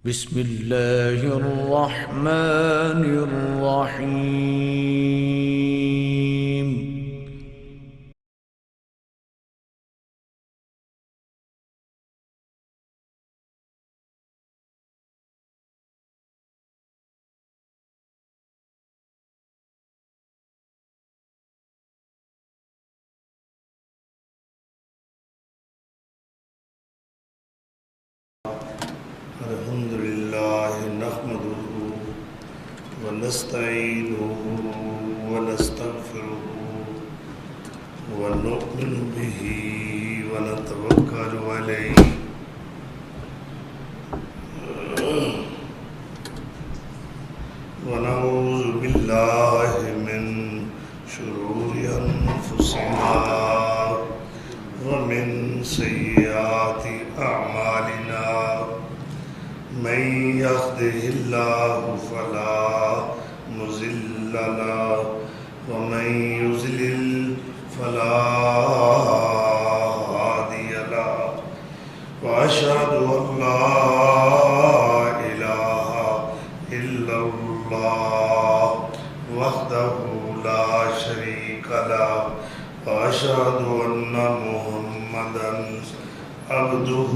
بسم الله الرحمن الرحيم. الحمد لله نحمده ونستعينه ونستغفره ونؤمن به ونتوكل عليه ونعوذ بالله من شرور أنفسنا ومن سيئات أعمالنا من يهده الله فلا مضل له ومن يضلل فلا هادي له وأشهد أن لا إله إلا الله وحده لا شريك له وأشهد أن محمدا عبده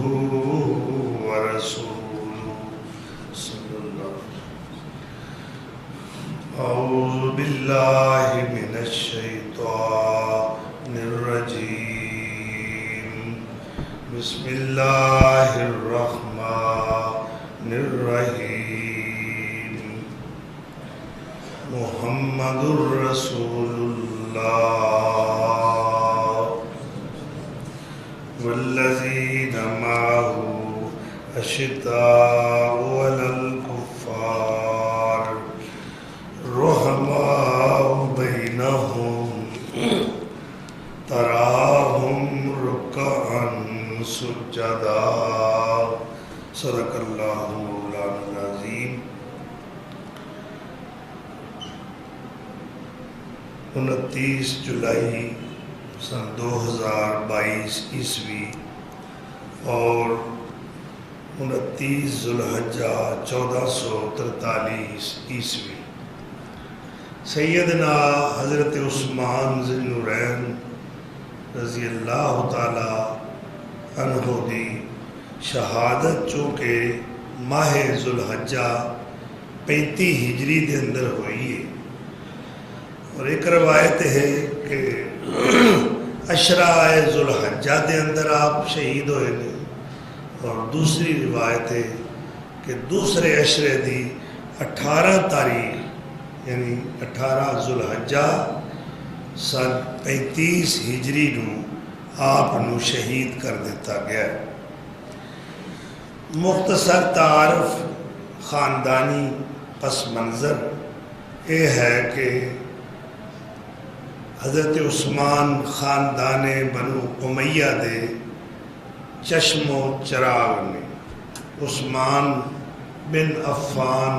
ورسوله. أعوذ بالله من الشيطان الرجيم. بسم الله الرحمن الرحيم. محمد رسول الله والذين معه أشداء على الكفار رحماء بينهم تراهم ركعا سجدا. صدق اللہ مولانا العظیم. 29 جولائی سن 2022 عیسوی اور 29 ذوالحجہ 1443 عیسوی سیدنا حضرت عثمان ذی النورین رضی اللہ تعالی عنہ دی شہادت چونکہ ماہ ذوالحجہ 35 ہجری دے اندر ہوئی ہے، اور ایک روایت ہے کہ عشرہ ذوالحجہ دے اندر آپ شہید ہوئے نے، اور دوسری روایت ہے کہ دوسرے عشرے دی 18 تاریخ یعنی 18 ذوالحجہ سن 35 ہجری نو آپ نو شہید کر دیتا گیا. مختصر تعارف خاندانی پس منظر یہ ہے کہ حضرت عثمان خاندان بنو امیہ دے چشم و چراغ نے. عثمان بن عفان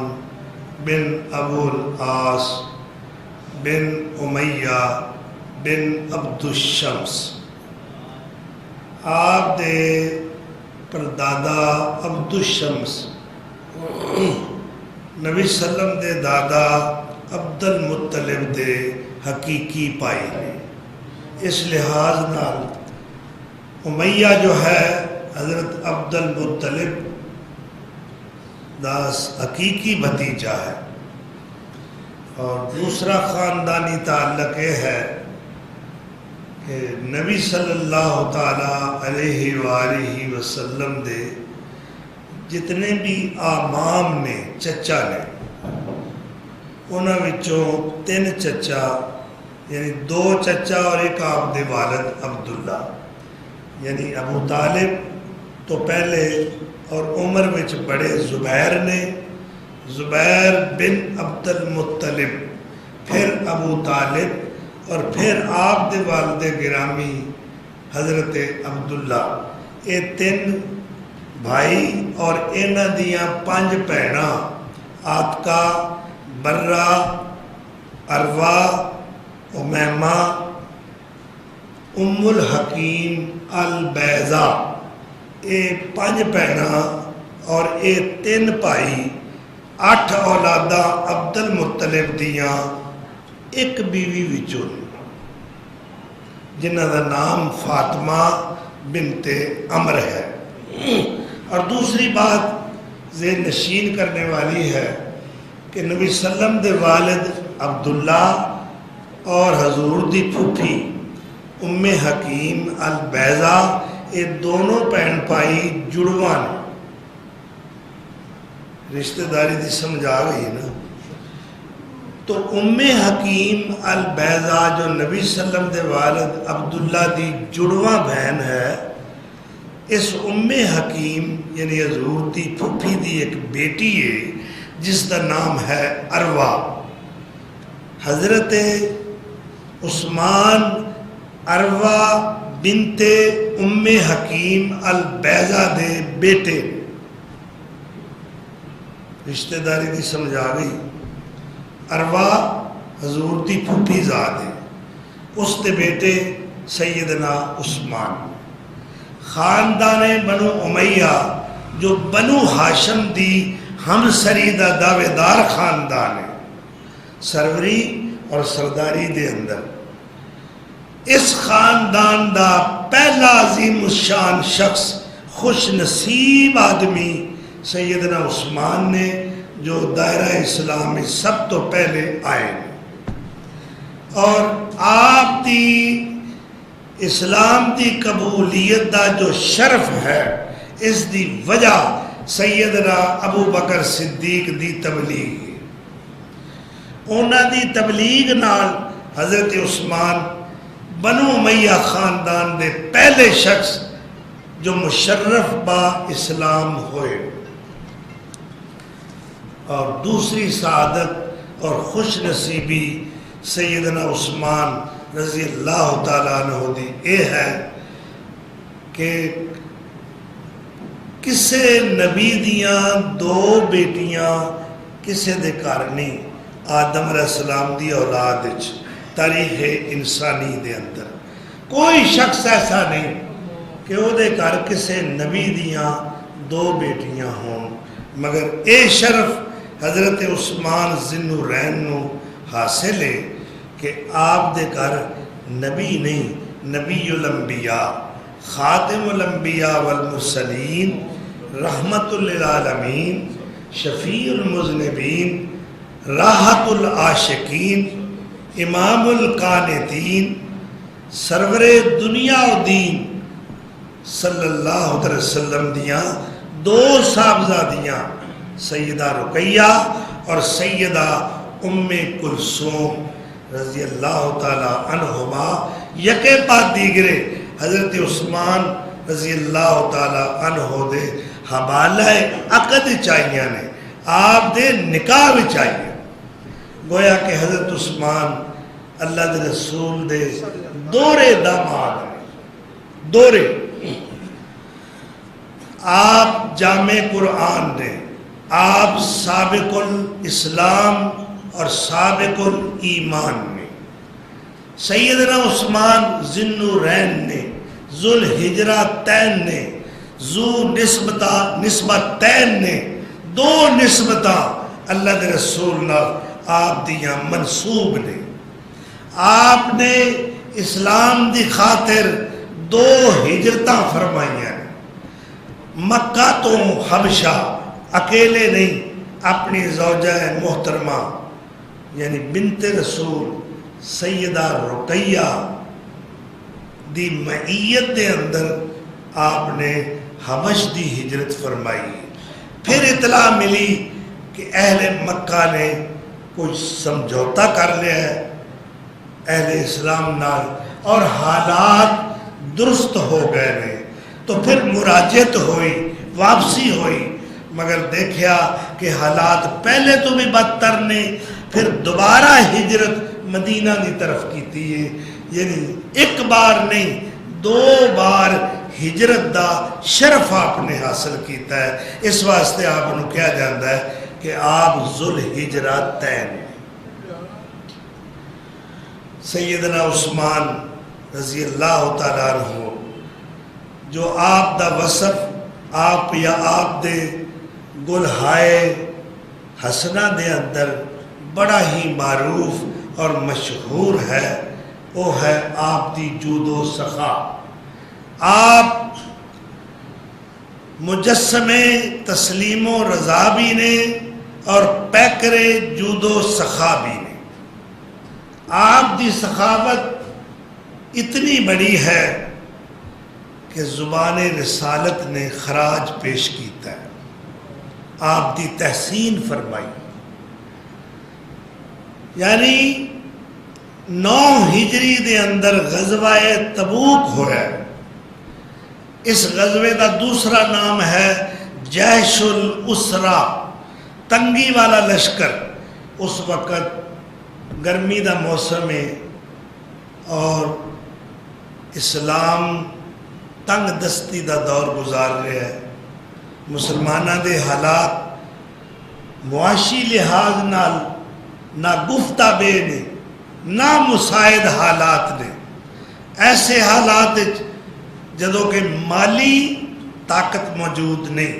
بن ابو العاص بن امیہ بن عبد الشمس. آپ دے پردادا عبد الشمس نبی سلم دے دادا عبد المطلب دے حقیقی پائی نے. اس لحاظ نال امیہ جو ہے حضرت عبد المطلب داس حقیقی بھتیجا ہے. اور دوسرا خاندانی تعلق یہ ہے کہ نبی صلی اللہ تعالیٰ علیہ وآلہ وسلم دے جتنے بھی آمام نے چچا نے انہاں وچوں 3 چچا یعنی 2 چچا اور ایک آپ دے والد عبداللہ یعنی ابو طالب تو پہلے، اور عمر وچ بڑے زبیر نے، زبیر بن عبد المطلب، پھر ابو طالب، اور پھر آپ دے والد گرامی حضرت عبداللہ. یہ 3 بھائی اور انہاں دیاں 5 بھیناں عاتقہ، برہ، عروہ، امیمہ، ام الحکیم، البیضہ، یہ 5 بھیناں اور اے 3 بھائی 8 اولاداں عبد المطلب دیاں ایک بیوی وچوں نے جنہ کا نام فاطمہ بنت عمر ہے۔ اور دوسری بات ذہن نشین کرنے والی ہے کہ نبی صلی اللہ علیہ وسلم دے والد عبداللہ اور حضور دی پھوپھی ام حکیم البیضہ یہ دونوں بہن بھائی جڑواں نے۔ رشتہ داری دی سمجھ آ گئی نا؟ تو ام حکیم البیضہ جو نبی صلی اللہ علیہ وسلم دے والد عبداللہ دی جڑواں بہن ہے، اس ام حکیم یعنی حضور دی پھوپھی دی ایک بیٹی ہے جس کا نام ہے عروہ۔ حضرت عثمان عروہ بنت ام حکیم البیضہ دے بیٹے، رشتہ داری دی سمجھ آ گئی۔ عروہ حضور دی پھوپھی ذات ہے، اس دے بیٹے سیدنا عثمان۔ خاندان بنو امیہ جو بنو ہاشم دی ہم سری دا دعوے دار خاندان ہے، سروری اور سرداری دے اندر اس خاندان دا پہلا عظیم الشان شخص خوش نصیب آدمی سیدنا عثمان نے، جو دائرہ اسلام میں سب تو پہلے آئے۔ اور آپ دی اسلام دی قبولیت دا جو شرف ہے، اس دی وجہ سیدنا ابو بکر صدیق دی تبلیغ ہے۔ انہاں دی تبلیغ نال حضرت عثمان بنو امیہ خاندان دے پہلے شخص جو مشرف با اسلام ہوئے۔ اور دوسری سعادت اور خوش نصیبی سیدنا عثمان رضی اللہ تعالیٰ عنہ دی اے ہے کہ کسے نبی دیاں 2 بیٹیاں کسے دے گھر نہیں، آدم علیہ السلام دی اولاد وچ تاریخ انسانی دے اندر کوئی شخص ایسا نہیں کہ وہ دے گھر کسے نبی دیاں 2 بیٹیاں ہوں، مگر اے شرف حضرت عثمان ذوالنورین نو حاصل ہے کہ آپ دے گھر نبی نہیں، نبی الانبیاء، خاتم الانبیاء والمرسلین، رحمت للعالمین، شفیع المذنبین، راحت العاشقین، امام القانتین، سرور دنیا و دین صلی اللہ علیہ وسلم دیاں 2 صاحبزادیاں سیدہ رقیہ اور سیدہ ام کلثوم رضی اللہ تعالی عنہما یکے بعد دیگرے حضرت عثمان رضی اللہ تعالی عنہ دے حوالہ عقد چاہیے نے، آپ دے نکاح چاہیے۔ گویا کہ حضرت عثمان اللہ دے رسول دے دورے داماد ہیں، دورے۔ آپ جامع قرآن نے، آپ سابق الاسلام اور سابق الایمان نے، سیدنا عثمان ذوالنورین نے، ذوالہجرتین نے، ذو نسبتین نے، 2 نسبتاں اللہ دے رسول نال آپ دیاں منسوب نے۔ آپ نے اسلام دی خاطر 2 ہجرتاں فرمائیاں، مکہ تو حبشہ، اکیلے نہیں، اپنی زوجہ محترمہ یعنی بنت رسول سیدہ رقیہ دی معیت دے اندر آپ نے حبش دی ہجرت فرمائی۔ پھر اطلاع ملی کہ اہل مکہ نے کچھ سمجھوتا کر لیا ہے اہل اسلام نال اور حالات درست ہو گئے نے، تو پھر مراجعت ہوئی، واپسی ہوئی، مگر دیکھیا کہ حالات پہلے تو بھی بدتر نے، پھر دوبارہ ہجرت مدینہ کی طرف کیتی ہے، یعنی 1 بار نہیں 2 بار ہجرت دا شرف آپ نے حاصل کیتا ہے۔ اس واسطے آپ انہوں کہا جاتا ہے کہ آپ ذوالہجرتین۔ سیدنا عثمان رضی اللہ تعالیٰ عنہ جو آپ دا وصف آپ یا آپ دے گلہائے حسنہ دے اندر بڑا ہی معروف اور مشہور ہے، وہ ہے آپ دی جود و سخا۔ آپ مجسمے تسلیم و رضا بھی نے اور پیکرے جود و سخا بھی نے۔ آپ دی سخاوت اتنی بڑی ہے کہ زبان رسالت نے خراج پیش کیتا ہے، آپ دی تحسین فرمائی۔ یعنی 9 ہجری دے اندر غزوہ تبوک ہو رہا ہے۔ اس غزوے کا دوسرا نام ہے جیش الاسرا، تنگی والا لشکر۔ اس وقت گرمی دا موسم ہے اور اسلام تنگ دستی دا دور گزار رہا ہے۔ مسلمانہ دے حالات معاشی لحاظ نال نہ گفتہ بے نے نہ مساعد حالات نے۔ ایسے حالات جدوں کہ مالی طاقت موجود نہیں،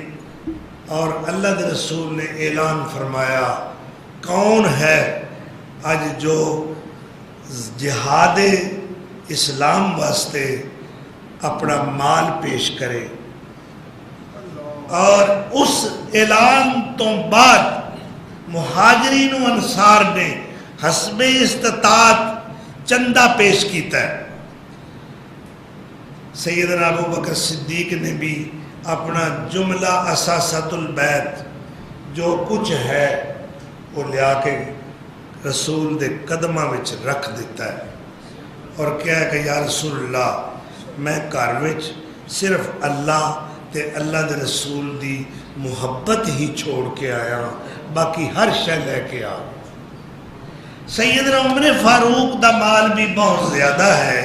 اور اللہ کے رسول نے اعلان فرمایا کون ہے اج جو جہاد اسلام واسطے اپنا مال پیش کرے۔ اور اس اعلان تو بعد مہاجرین و انصار نے حسب استطاعت چندہ پیش کیتا ہے۔ سیدنا ابو بکر صدیق نے بھی اپنا جملہ اساسۃ البیت جو کچھ ہے وہ لیا کے رسول دے قدمہ وچ رکھ دیتا ہے، اور کہا کہ یا رسول اللہ میں گھر وچ صرف اللہ تے اللہ دے رسول دی محبت ہی چھوڑ کے آیا، باقی ہر شے لے کے آ۔ سیدنا عمر فاروق دا مال بھی بہت زیادہ ہے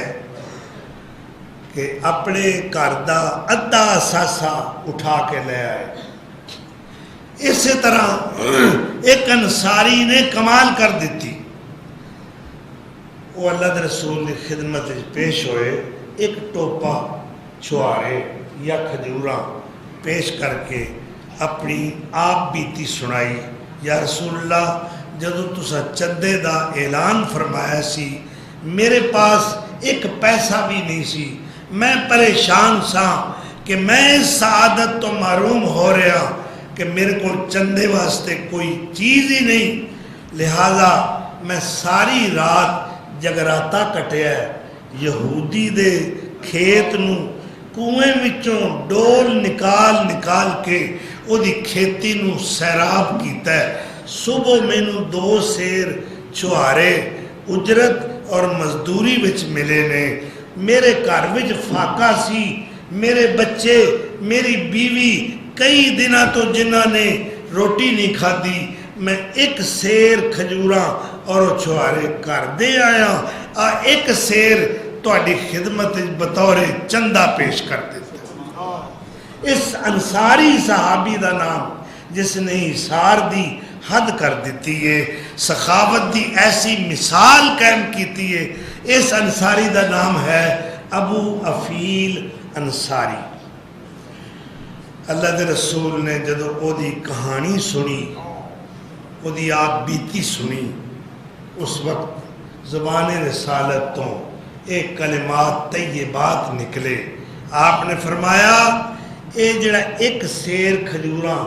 کہ اپنے گھر دا ادھا اثاثہ اٹھا کے لے آئے۔ اسی طرح ایک انصاری نے کمال کر دیتی، وہ اللہ دے رسول کی خدمت پیش ہوئے، ایک ٹوپا چھوارے یا کھجوراں پیش کر کے اپنی آپ بیتی سنائی۔ یا رسول اللہ جدو تسا چندے دا اعلان فرمایا سی میرے پاس ایک پیسہ بھی نہیں سی، میں پریشان سا کہ میں اس سعادت تو محروم ہو رہا کہ میرے کو چندے واسطے کوئی چیز ہی نہیں، لہذا میں ساری رات جگراتا کٹیا ہے، یہودی دے کھیت نو کنویں وچوں ڈول نکال نکال کے او دی کھیتی نو سیراب کیتا ہے۔ صبح مینوں 2 سیر چھوارے اجرت اور مزدوری وچ ملے نے، میرے گھر وچ فاقہ سی، میرے بچے میری بیوی کئی دنوں تو جنہاں نے روٹی نہیں کھادی، میں ایک سیر کھجوراں اور چھوارے کر دے آیا، ایک سیر تہاڈی خدمت بطور چندہ پیش کر دیتا۔ اس انصاری صحابی دا نام جس نے اثار دی حد کر دیتی ہے، سخاوت دی ایسی مثال قائم کیتی ہے، اس انصاری دا نام ہے ابو افیل انصاری۔ اللہ دے رسول نے جدو او دی کہانی سنی، او دی آپ بیتی سنی، اس وقت زبان رسالت تو ایک کلمات طیبات نکلے۔ آپ نے فرمایا اے جڑا ایک سیر کھجوراں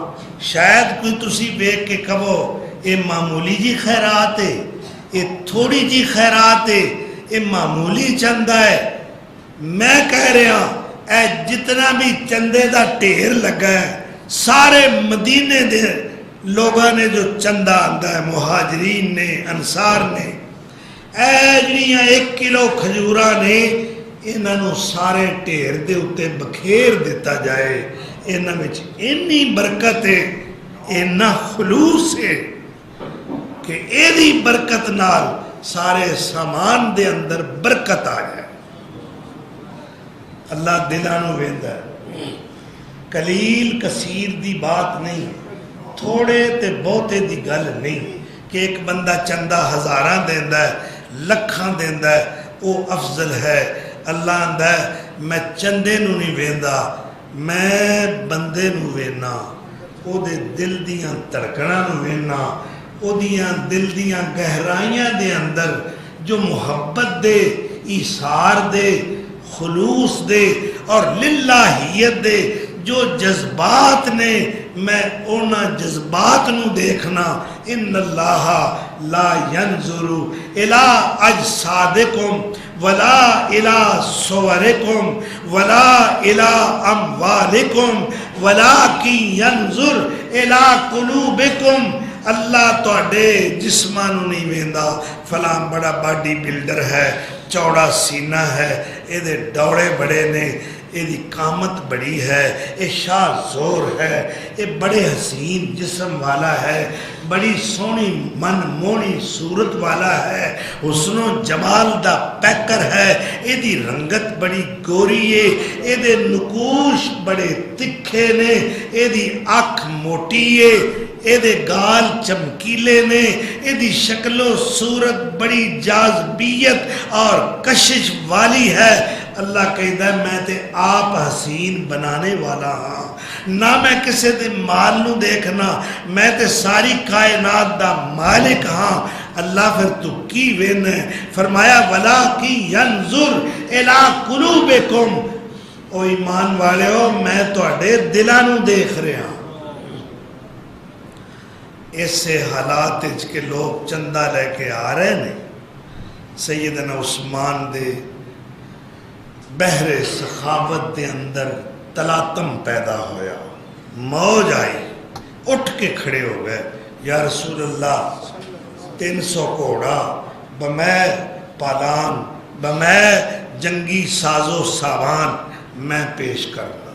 شاید کوئی تسی بیک کے کہو اے معمولی جی خیرات ہے، اے تھوڑی جی خیرات ہے، اے معمولی چندہ ہے، میں کہہ رہا اے جتنا بھی چندے دا ٹھیر لگا ہے سارے مدینے دے لوگاں نے جو چندہ آندا ہے، مہاجرین نے، انصار نے، اے جڑیاں 1 کلو کھجوراں نے انہوں سارے ٹھیر دے اتے بکھیر دیتا جائے، انہاں وچ اتنی برکت ہے، اتنا خلوص ہے کہ ایدی برکت نال سارے سامان دے اندر برکت آ جائے۔ اللہ دلانو ویندا ہے، قلیل کثیر دی بات نہیں، تھوڑے تے بہتے دی گل نہیں کہ ایک بندہ چندہ ہزاراں دیندا ہے، لکھاں دیندا ہے، وہ افضل ہے۔ اللہ آندا ہے میں چندے نو نہیں ویندا، میں بندے نو وینا، او دے دل دیاں تڑکڑاں نو وینا، او دیاں دل دیاں گہرائیاں دے اندر جو محبت دے، ایثار دے، خلوص دے اور للہیت دے جو جذبات نے، میں اونا جذبات نو دیکھنا۔ ان اللہ لا ینظر الی اجسادکم ولا الی صورکم ولا الی اموالکم ولکن ینظر الی قلوبکم۔ اللہ تواڈے جسماں نو نہیں ویندا، فلاں بڑا باڈی بلڈر ہے، چوڑا سینہ ہے، اے دے ڈوڑے بڑے نے، اے دی قامت بڑی ہے، اے شاہ زور ہے، اے بڑے حسین جسم والا ہے، بڑی سونی من مونی صورت والا ہے، حسن و جمال دا پیکر ہے، اے دی رنگت بڑی گوری ہے، اے دے نقوش بڑے تکھے نے، اے دی آنکھ موٹی ہے، اے دے گال چمکیلے نے، اے دی شکل و صورت بڑی جاذبیت اور کشش والی ہے۔ اللہ کہتا ہے میں تے آپ حسین بنانے والا ہاں، نہ میں کسے دے مال نو دیکھنا، میں تے ساری کائنات دا مالک ہاں۔ اللہ پھر تو کی وین ہے؟ فرمایا وَلَٰكِن يَنظُرْ إِلَىٰ قُلُوبِكُمْ۔ او ایمان والے ہو، میں تواڈے دلاں نو دیکھ رہا ہوں۔ ایسے حالات کے لوگ چندہ لے کے آ رہے ہیں۔ سیدنا عثمان دے بحر سخاوت دے اندر تلاطم پیدا ہویا، موج آئی، اٹھ کے کھڑے ہو گئے، یا رسول اللہ 300 گھوڑا بمیں پالان بمیں جنگی ساز و سامان میں پیش کرنا۔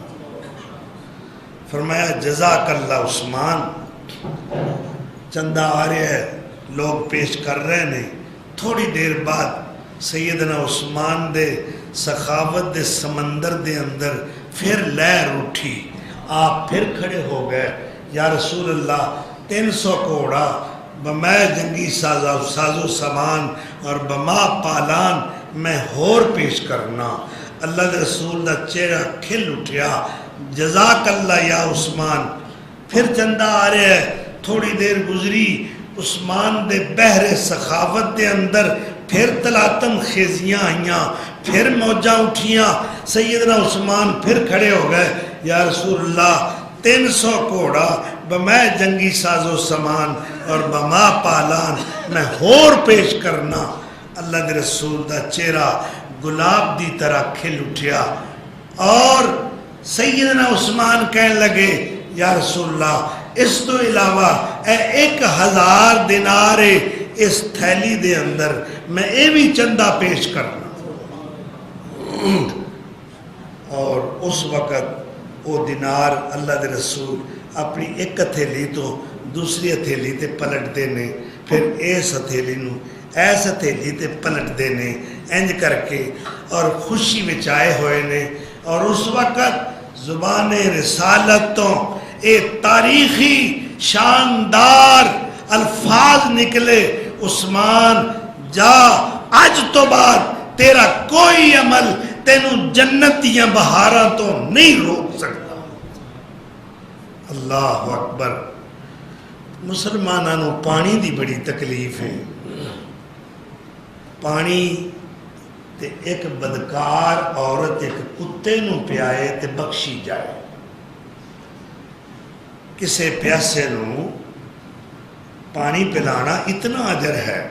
فرمایا جزاک اللہ عثمان۔ چندہ آ رہے ہیں، لوگ پیش کر رہے ہیں، تھوڑی دیر بعد سیدنا عثمان دے سخاوت دے سمندر دے اندر پھر لہر اٹھی، آپ پھر کھڑے ہو گئے، یا رسول اللہ 300 گھوڑا بمیں جنگی ساز و سامان اور بما پالان میں ہور پیش کرنا۔ اللہ دے رسول دا چہرہ کھل اٹھیا، جزاک اللہ یا عثمان۔ پھر چندہ آ رہے ہیں، تھوڑی دیر گزری، عثمان دے بحر سخاوت دے اندر پھر تلاطم خیزیاں آئیاں، پھر موجاں اٹھیاں، سیدنا عثمان پھر کھڑے ہو گئے، یا رسول اللہ 300 گھوڑا بمیں جنگی ساز و سامان اور بما پالان میں ہور پیش کرنا۔ اللہ دے رسول دا چہرہ گلاب دی طرح کھل اٹھیا، اور سیدنا عثمان کہنے لگے یا رسول اللہ اس تو علاوہ 1000 دینار اس تھیلی دے اندر میں اے بھی چندہ پیش کرنا۔ اور اس وقت وہ دینار اللہ دے رسول اپنی ایک ہتھیلی تو دوسری ہتھیلی تے پلٹ دینے، پھر اس ہتھیلی نو ایس ہتھیلی تے پلٹ دینے، انج کر کے، اور خوشی وچ آئے ہوئے نے۔ اور اس وقت زبان رسالت تو اے تاریخی شاندار الفاظ نکلے، عثمان جا، آج تو بعد تیرا کوئی عمل تینوں جنت یا بہاراں تو نہیں روک سکتا۔ اللہ اکبر۔ مسلمانوں پانی دی بڑی تکلیف ہے، پانی تے ایک بدکار عورت ایک کتے نو پیائے تے بخشی جائے، کسے پیاسے نو پانی پلانا اتنا اجر ہے۔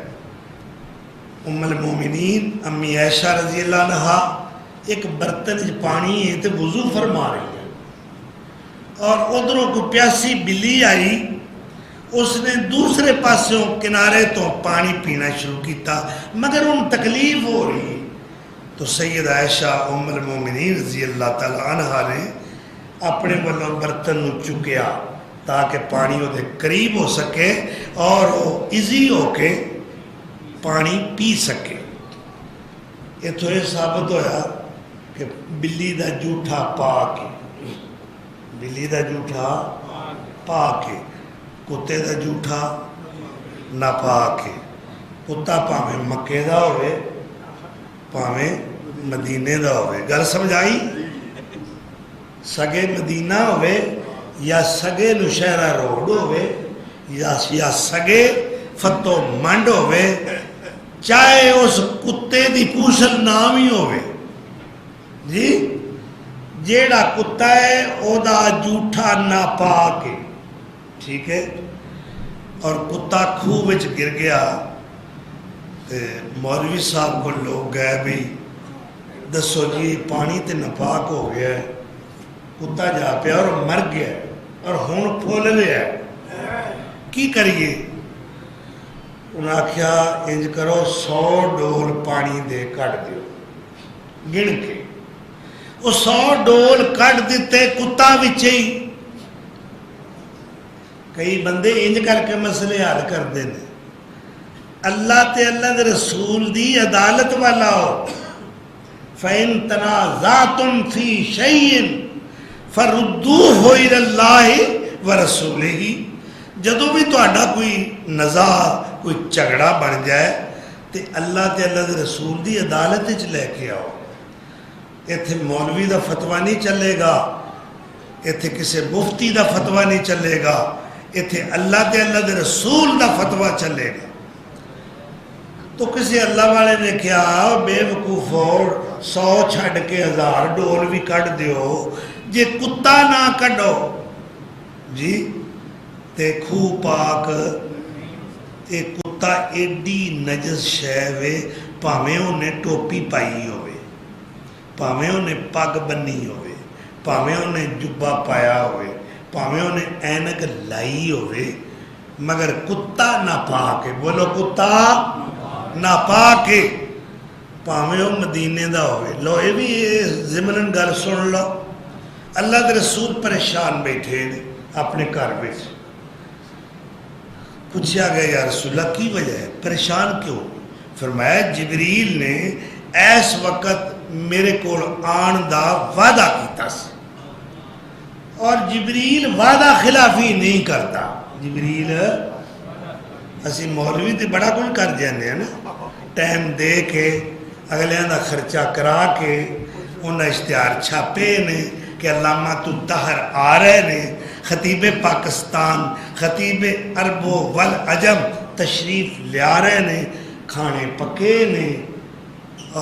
ام المومنین امی عائشہ رضی اللہ عنہا ایک برتن پانی ہے تے وضو فرما رہی ہے، اور ادھروں کو پیاسی بلی آئی، اس نے دوسرے پاسوں کنارے تو پانی پینا شروع کیتا، مگر ان تکلیف ہو رہی۔ تو سید عائشہ ام المومنین رضی اللہ تعالی عنہ نے اپنے والوں برتن نو چکیا تاکہ پانی وہ دے قریب ہو سکے اور وہ ایزی ہو کے پانی پی سکے۔ یہ تو یہ ثابت ہویا کہ بلی دا جھوٹا پاک ہے، بلی دا جھوٹا پاک ہے، کتے دا جھوٹا ناپاک ہے۔ کتا پاویں مکے دا ہوئے پاویں مدینے دا ہوئے، گل سمجھ آئی؟ سگے مدینہ ہوئے یا سگے نشہرہ روڈ ہوئے یا سگے فتو منڈ ہوئے، چاہے اس کتے دی پوچھل نام ہی ہوئے جی، جیڑا کتا ہے او دا جھوٹا ناپاک ہے، ٹھیک ہے، اور کتا کھوہ وچ گر گیا، مولوی صاحب کو لوگ گئے بھی دسو جی پانی تے ناپاک ہو گیا ہے، کتا جا پیا اور مر گیا ہے اور ہون پھول لیا ہے، کی کریے؟ انہاں آکھیا انج کرو 100 ڈول پانی دے کٹ دیو گن کے، وہ 100 ڈول کٹ دیتے کتا وچے ہی۔ کئی بندے انج کر کے مسئلے حل کر دینے، اللہ تے اللہ دے رسول دی عدالت والا ہو، فَإِن تَنَازَعْتُمْ فِي شَيْءٍ فَرُدُّوهُ إِلَى اللَّهِ وَرَسُولِهِ، جدوں بھی تہاڈا کوئی نزاع کوئی جھگڑا بن جائے تے اللہ تے اللہ دے رسول دی عدالت وچ لے کے آؤ، ایتھے مولوی دا فتویٰ نہیں چلے گا، ایتھے کسے مفتی دا فتویٰ نہیں چلے گا، ایتھے اللہ تے اللہ دے رسول دا فتویٰ چلے گا۔ تو کسی اللہ والے نے کہا بے وقوفو 100 چھڑ کے 1000 ڈول بھی کٹ دیو، جے کتا نہ کڈو جی تے کھو پاک، تے کتا ایڈی نجس شے وے، پاویں انہیں ٹوپی پائی ہوئے، پاویں انہیں پگ بنی ہوئے، پاویں انہیں جبہ پایا ہوئے، پاویں انہیں اینک لائی ہوئے، مگر کتا ناپاک ہے، بولو کتا ناپاک ہے، پاویں وہ مدینے دا ہوئے۔ لو یہ بھی ضمناً گل سن لو، اللہ دے رسول پریشان بیٹھے اپنے گھر میں، پوچھا گیا یا رسول اللہ کی وجہ ہے پریشان کیوں؟ فرمایا جبریل نے اس وقت میرے کول آن دا وعدہ کیتا سی، اور جبریل وعدہ خلافی نہیں کرتا۔ جبریل اسی مولوی تے بڑا کچھ کر جانے ہیں نا، ٹائم دے کے اگلیاں دا خرچہ کرا کے انہاں اشتہار چھاپے نے کہ علامہ الدہر آ رہے نے، خطیب پاکستان، خطیب عرب والعجم تشریف لیا رہے نے، کھانے پکے نے،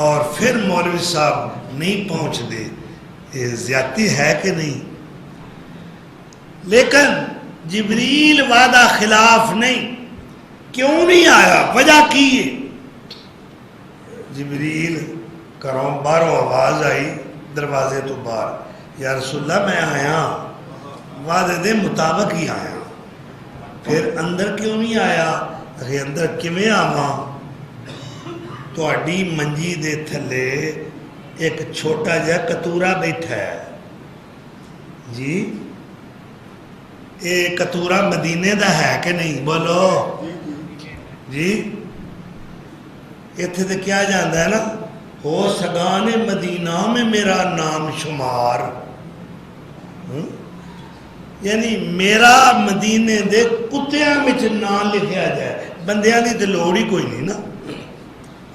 اور پھر مولوی صاحب نہیں پہنچ دے، یہ زیادتی ہے کہ نہیں؟ لیکن جبریل وعدہ خلاف نہیں، کیوں نہیں آیا؟ وجہ کی ہے؟ جبریل کروں باہروں آواز آئی دروازے تو باہر، یا رسول اللہ میں آیا وعدے دے مطابق ہی آیا، پھر اندر کیوں نہیں آیا؟ اگر اندر کیویں آواں؟ تہاڈی منجی دے تھلے ایک چھوٹا جہا کتورا بیٹھا ہے جی، یہ کتورا مدینے دا ہے کہ نہیں؟ بولو جی، ایتھے تے کیا جاندا ہے نا، ہو سگان مدینہ میں میرا نام شمار، یعنی میرا مدینے دے کتیاں وچ نام لکھیا جائے، بندیاں دی تے لوڑ ہی کوئی نہیں نا۔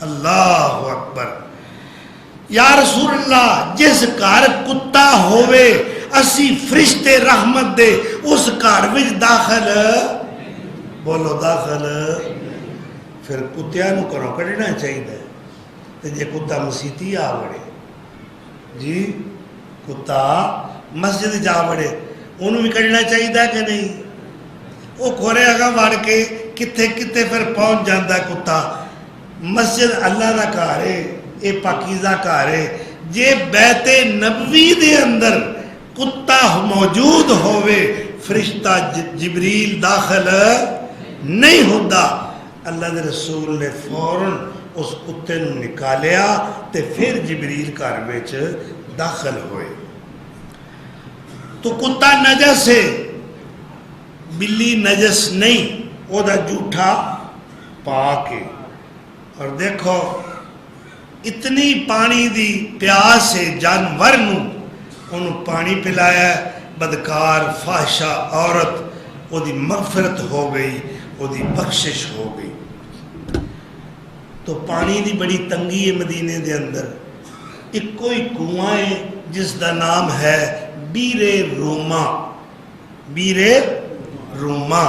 اللہ اکبر۔ یا رسول اللہ جس گھر کتا ہوئے اسی فرشتے رحمت دے اس گھر وچ داخل، بولو داخل، پھر کتیاں نو کرو کڈنا چاہیے، تے جے کتا مسیتی آ وڑے جی، کتا مسجد جا وڑے انہوں بھی کڈنا چاہیے کہ نہیں؟ وہ کھورے اگاں وڑ کے کتے کتے پھر پہنچ جاندہ کتا۔ مسجد اللہ دا گھر ہے، اے پاکیزہ گھر ہے، جے بیت نبوی دے اندر کتا موجود ہوئے فرشتہ جبریل داخل نہیں ہوتا۔ اللہ دے رسول نے فوراً اس کتے نو نکالیا تے پھر جبریل گھر وچ داخل ہوئے۔ تو کتا نجس ہے، بلی نجس نہیں، وہ دا جھوٹا پاک ہے۔ اور دیکھو اتنی پانی دی پیاس ہے جانور نو، انہوں پانی پلایا، بدکار فاحشہ عورت، وہ دی مغفرت ہو گئی، وہ دی بخشش ہو گئی۔ تو پانی دی بڑی تنگی ہے مدینے دے اندر، ایک کوئی کنواں ہے جس دا نام ہے بیر روما، بیرے روما.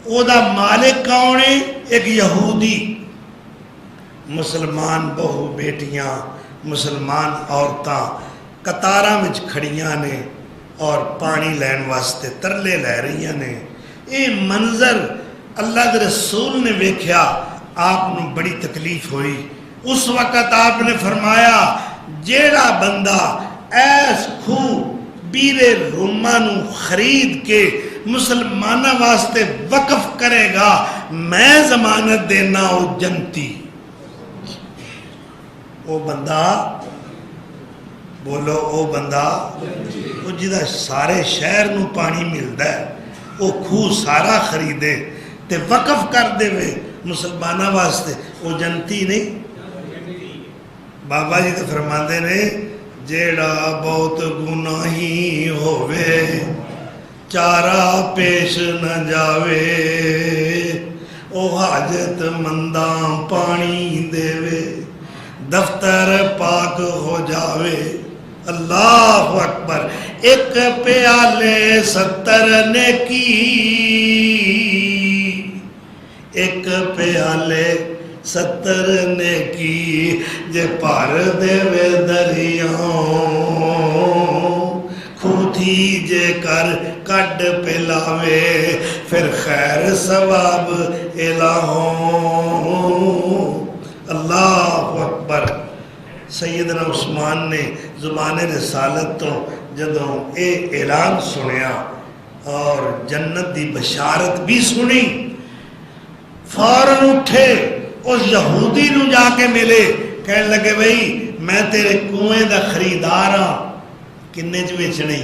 او دا مالک کون ہے؟ ایک یہودی. مسلمان بہو بیٹیاں مسلمان عورتاں قطاراں وچ کھڑیاں نے اور پانی لین واسطے ترلے لے رہی نے. یہ منظر اللہ دے رسول نے ویکھیا، آپ نے بڑی تکلیف ہوئی. اس وقت آپ نے فرمایا جیڑا بندہ ایس کھو بیرے روما نو خرید کے مسلمانہ واسطے وقف کرے گا میں ضمانت دینا او جنتی. او بندہ بولو، او بندہ او جدہ سارے شہر نو پانی ملدا ہے، او کھو سارا خریدے تے وقف کر دے وے مسلمانہ واسطے، او جنتی نہیں. بابا جی تو فرماندے نے جیڑا بہت گناہی ہووے چارہ پیش نہ جاوے او حاجت منداں پانی دے وے دفتر پاک ہو جاوے. اللہ اکبر. ایک پیالے 70 نیکی، ایک پیالے 70 نیکی جے پار دے وے دریاؤں کھوتھی جے کر کڈ پلاوے پھر خیر ثواب الہوں. اللہ اکبر. سیدنا عثمان نے زبان رسالت تو جدوں اے اعلان سنیا اور جنت دی بشارت بھی سنی، فوراً اٹھے اس یہودی نو جا کے ملے. کہنے لگے بھئی میں تیرے کنویں دا خریدار ہاں، کنے چ بیچنے؟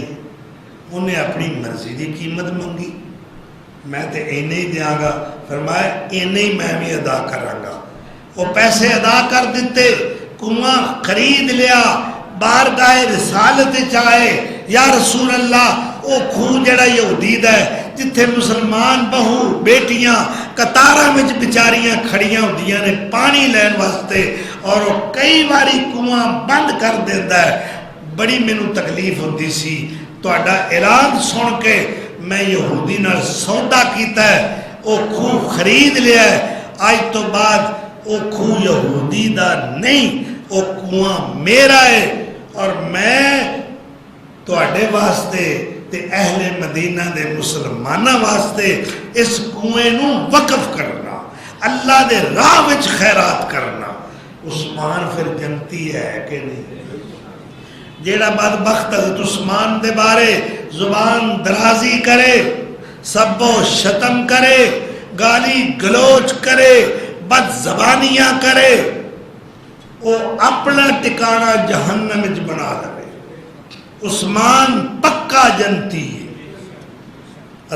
انہیں اپنی مرضی دی قیمت منگی. میں تے اینے ہی دیاں گا. فرمایا اینے ہی میں بھی ادا کراں گا. وہ پیسے ادا کر دیتے، کنواں خرید لیا. بارگاہ رسالت چاہے یا رسول اللہ وہ کھو جڑا یہودی دا ہے جتھے مسلمان بہو بیٹیاں قطاراں وچ بیچاریاں کھڑیاں ہوندیاں نے پانی لین واسطے، اور وہ کئی باری کنواں بند کر دیندا ہے. بڑی مینوں تکلیف ہوندی سی. تہاڈا اعلان سن کے میں یہودی نال سودا کیتا ہے، وہ کھو خرید لیا ہے. آج تو بعد وہ کھو یہودی دا نہیں، وہ کنواں میرا ہے، اور میں تہاڈے واسطے تے اہل مدینہ دے مسلمانہ واسطے اس کنویں نو وقف کرنا، اللہ دے راہ وچ خیرات کرنا. عثمان پھر جنتی ہے کہ نہیں؟ جیڑا بدبخت حضرت عثمان دے بارے زبان درازی کرے، سب و شتم کرے، گالی گلوچ کرے، بد زبانیاں کرے، وہ اپنا ٹکانہ جہنم وچ بنا لے. عثمان پکا جنتی ہے.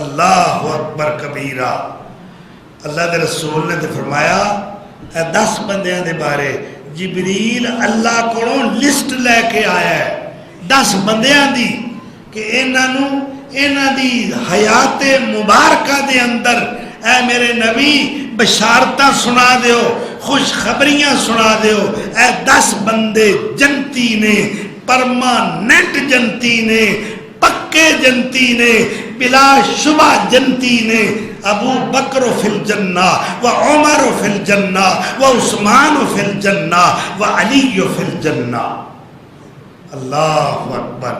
اللہ اکبر کبیرہ. اللہ دے رسول نے فرمایا اے 10 بندیاں دے بارے جبریل اللہ کو لسٹ لے کے آیا ہے 10 بندیاں دی کہ انہاں دی حیات مبارکہ دے اندر اے میرے نبی بشارتاں سنا دیو، خوشخبریاں سنا دیو. اے 10 بندے جنتی نے، پرماننٹ جنتی نے، پکے جنتی نے، بلا شبہ جنتی نے. ابو بکر فی الجنہ و عمر فی الجنہ و عثمان فی الجنہ و علی فی الجنہ. اللہ اکبر.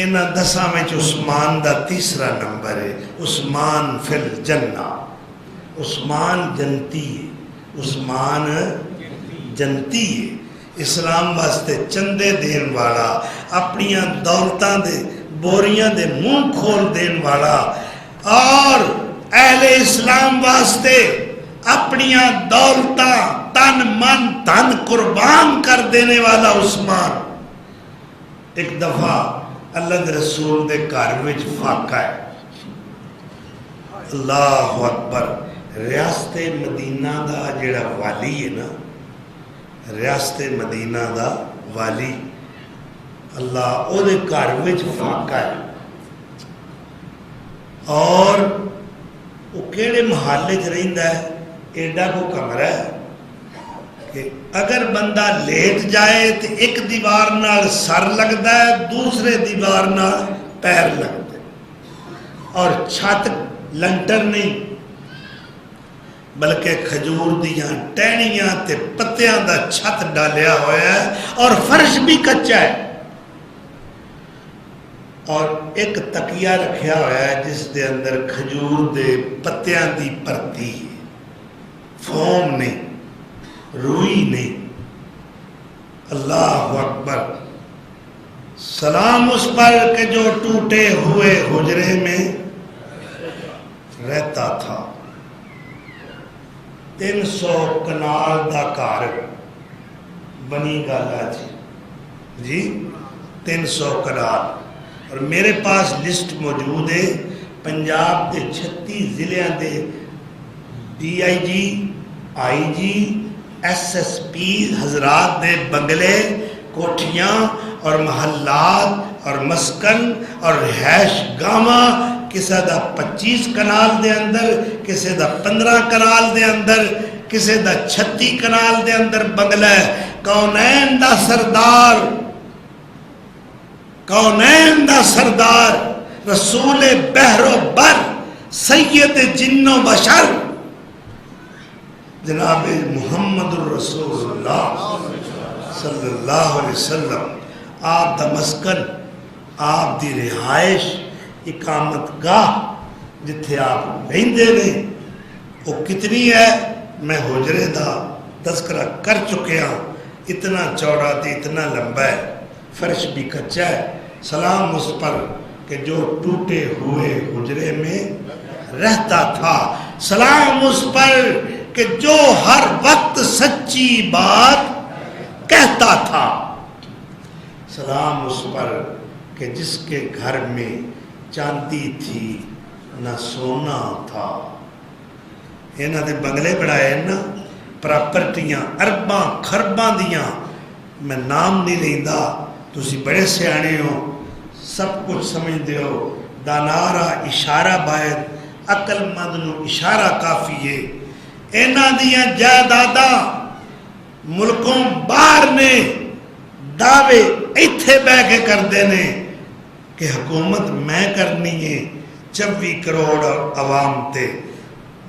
انہاں 10 میں عثمان دا تیسرا نمبر ہے. عثمان فی الجنہ. عثمان جنتی ہے. عثمان جنتی ہے. اسلام واسطے چندے دین والا، اپنیاں دولتاں دے بوریاں دے منہ کھول دین والا، اور اہل اسلام واسطے اپنیاں دولتاں تن من دھن قربان کر دینے والا عثمان. ایک دفعہ اللہ دے رسول دے گھر وچ فاقہ ہے. اللہ اکبر. ریاست مدینہ دا جڑا والی ہے نا، ریاست مدینہ دا والی اللہ او دے گھر وچ فاقہ ہے. اور وہ کیڑے محلے چ رہندا ہے؟ ایڈا کو کمرہ ہے کہ اگر بندہ لیٹ جائے تو ایک دیوار نال سر لگتا ہے، دوسرے دیوار نال پیر لگتے. اور چھت لنٹر نہیں بلکہ کھجور دیاں ٹہنیاں تے پتیاں دا چھت ڈالیا ہوا ہے اور فرش بھی کچا ہے اور ایک تکیہ رکھیا ہوا ہے جس دے اندر کھجور دے پتیاں دی پرتی فوم نہیں روئی نہیں اللہ اکبر سلام اس پر کہ جو ٹوٹے ہوئے حجرے میں رہتا تھا 300 کنال دا گھر بنی گالا جی 300 کنال اور میرے پاس لسٹ موجود ہے پنجاب دے 36 ضلع دے DIG IG SSP حضرات دے بنگلے کوٹھیاں اور محلات اور مسکن اور رہائش گاواں کسے دا 25 کنال دے اندر کسے دا 15 کنال دے اندر کسے دا 36 کنال دے اندر بنگلہ ہے کونین دا سردار کونین دا سردار رسول بحر و بر سید جن و بشر جناب محمد الرسول اللہ صلی اللہ علیہ وسلم آپ دا مسکن آپ دی رہائش اقامت گاہ جتھے آپ رہندے نے وہ کتنی ہے میں حجرے دا تذکرہ کر چکیا اتنا چوڑا تے اتنا لمبا ہے فرش بھی کچا ہے سلام اس پر کہ جو ٹوٹے ہوئے حجرے میں رہتا تھا سلام اس پر کہ جو ہر وقت سچی بات کہتا تھا سلام اس پر کہ جس کے گھر میں چاندی تھی نہ سونا تھا انہاں دے بنگلے بڑھائے نا پراپرٹیاں ارباں خرباں دیاں میں نام نہیں لیندا تسی بڑے سیانے ہو سب کچھ سمجھ دے ہو دانارا اشارہ باید عقل مند نو اشارہ کافی ہے انہاں دیاں جائیداداں ملکوں باہر نے دعوے ایتھے بہ کے کر دینے کہ حکومت میں کرنی ہے 24 کروڑ عوام تے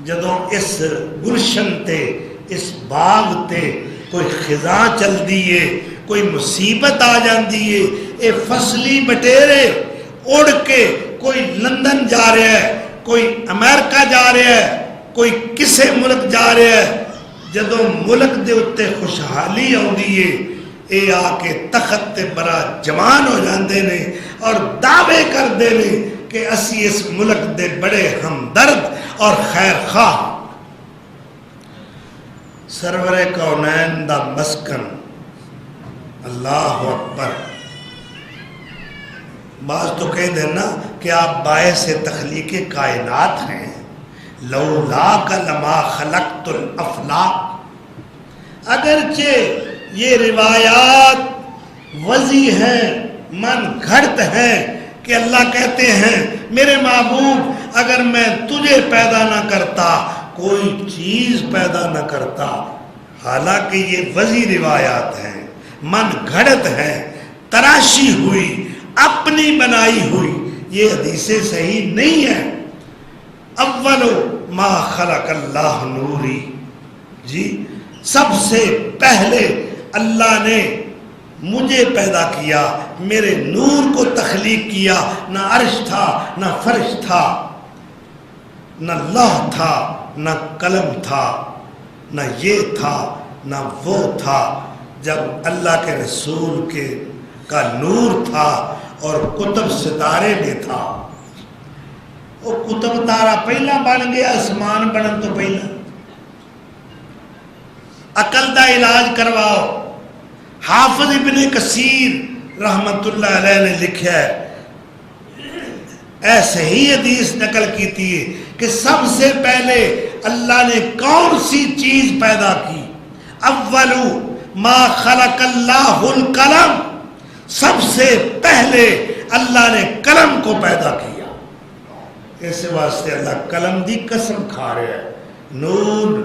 جدوں اس گلشن تے اس باغ تے کوئی خزاں چل دیئے کوئی مصیبت آ جاندی ہے اے فصلی بٹیرے اڑ کے کوئی لندن جا رہا ہے کوئی امریکہ جا رہا ہے کوئی کسے ملک جا رہا ہے جدوں ملک دے اتے خوشحالی آندی ہے اے آ کے تخت تے برا جوان ہو جاندے نے اور دعوے کر دے نے کہ اسی اس ملک دے بڑے ہمدرد اور خیر خواہ سرور کونین دا مسکن اللہ اکبر بعض تو کہہ دینا کہ آپ باعث تخلیق کائنات ہیں لولاک لما خلقت الافلاق اگرچہ یہ روایات وضع ہیں من گھڑت ہیں کہ اللہ کہتے ہیں میرے محبوب اگر میں تجھے پیدا نہ کرتا کوئی چیز پیدا نہ کرتا حالانکہ یہ وضع روایات ہیں من گھڑت ہیں تراشی ہوئی اپنی بنائی ہوئی یہ حدیثیں صحیح نہیں ہیں اول ما خلق اللہ نوری جی سب سے پہلے اللہ نے مجھے پیدا کیا میرے نور کو تخلیق کیا نہ عرش تھا نہ فرش تھا نہ لوح تھا نہ قلم تھا نہ یہ تھا نہ وہ تھا جب اللہ کے رسول کا نور تھا اور کتب ستارے میں تھا وہ کتب تارا پہلا بن گیا آسمان بنن تو پہلا عقل دا علاج کرواؤ حافظ ابن کثیر رحمت اللہ علیہ نے لکھا ہے ایسے ہی حدیث نقل کی تھی کہ سب سے پہلے اللہ نے کون سی چیز پیدا کی اول ما خلق اللہ القلم سب سے پہلے اللہ نے قلم کو پیدا کیا اس واسطے اللہ قلم دی قسم کھا رہا ہے نون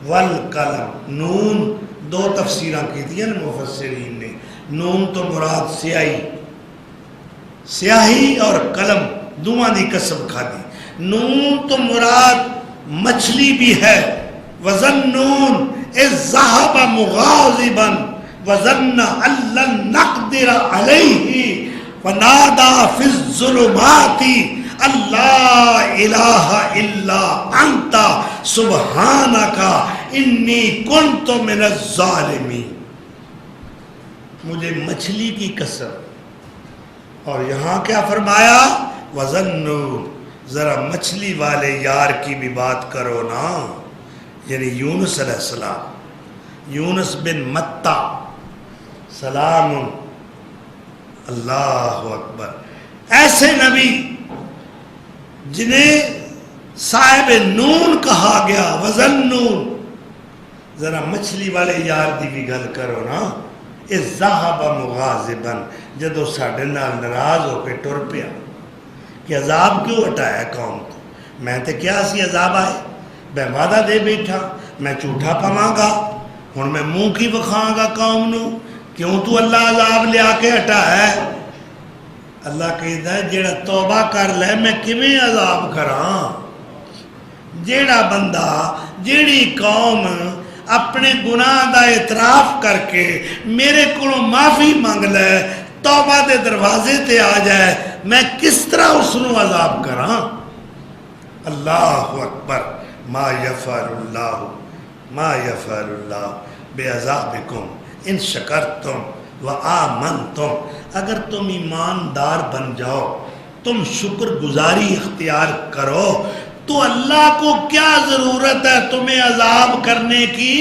والقلم نون دو تفسیریں کی تھی مفسرین نے نون تو مراد سیاہی اور قلم دوواں دی قسم کھا دی. نون تو مراد مچھلی بھی ہے. وَظَنُّونَ اِذْ ذَهَبَ مُغَاضِبًا وَظَنَّ أَن لَّن نَّقْدِرَ عَلَيْهِ فَنَادَىٰ فِي الظُّلُمَاتِ أَن لَّا إِلَٰهَ إِلَّا أَنتَ سُبْحَانَكَ إِنِّي كُنتُ مِنَ الظَّالِمِينَ. مجھے مچھلی کی قسم. اور یہاں کیا فرمایا؟ وَظَنُّونَ. ذرا مچھلی والے یار کی بھی بات کرو نا، یعنی یونس علیہ السلام. یونس بن متہ سلام. اللہ اکبر. ایسے نبی جنہیں صاحب نون کہا گیا. وَظَنُّونَ. ذرا مچھلی والے یار دی بھی گل کرو نا. اِذْ ذَهَبَ مُغَاضِبًا. جدو ساڈے نال ناراض ہو کے ٹر پیا کہ عذاب کیوں ہٹایا قوم کو. میں تے کیا سی عذاب آئے، میں وعدہ دے بیٹھا میں جھوٹا پواں گا، ہن میں منہ کی وکھاں گا قوم نو. کیوں تو اللہ عذاب لیا کے ہٹایا ہے؟ اللہ کہتا ہے جیڑا توبہ کر لے میں کیویں عذاب کراں. جیڑا بندہ جیڑی قوم اپنے گناہ دا اعتراف کر کے میرے کو معافی مانگ لے، توبہ دے دروازے تے آ جائے، میں کس طرح اس نو عذاب کراں. اللہ اکبر. ما یفعل اللہ بعذابکم ان شکرتم وآمنتم. اگر تم ایماندار بن جاؤ، تم شکر گزاری اختیار کرو، تو اللہ کو کیا ضرورت ہے تمہیں عذاب کرنے کی.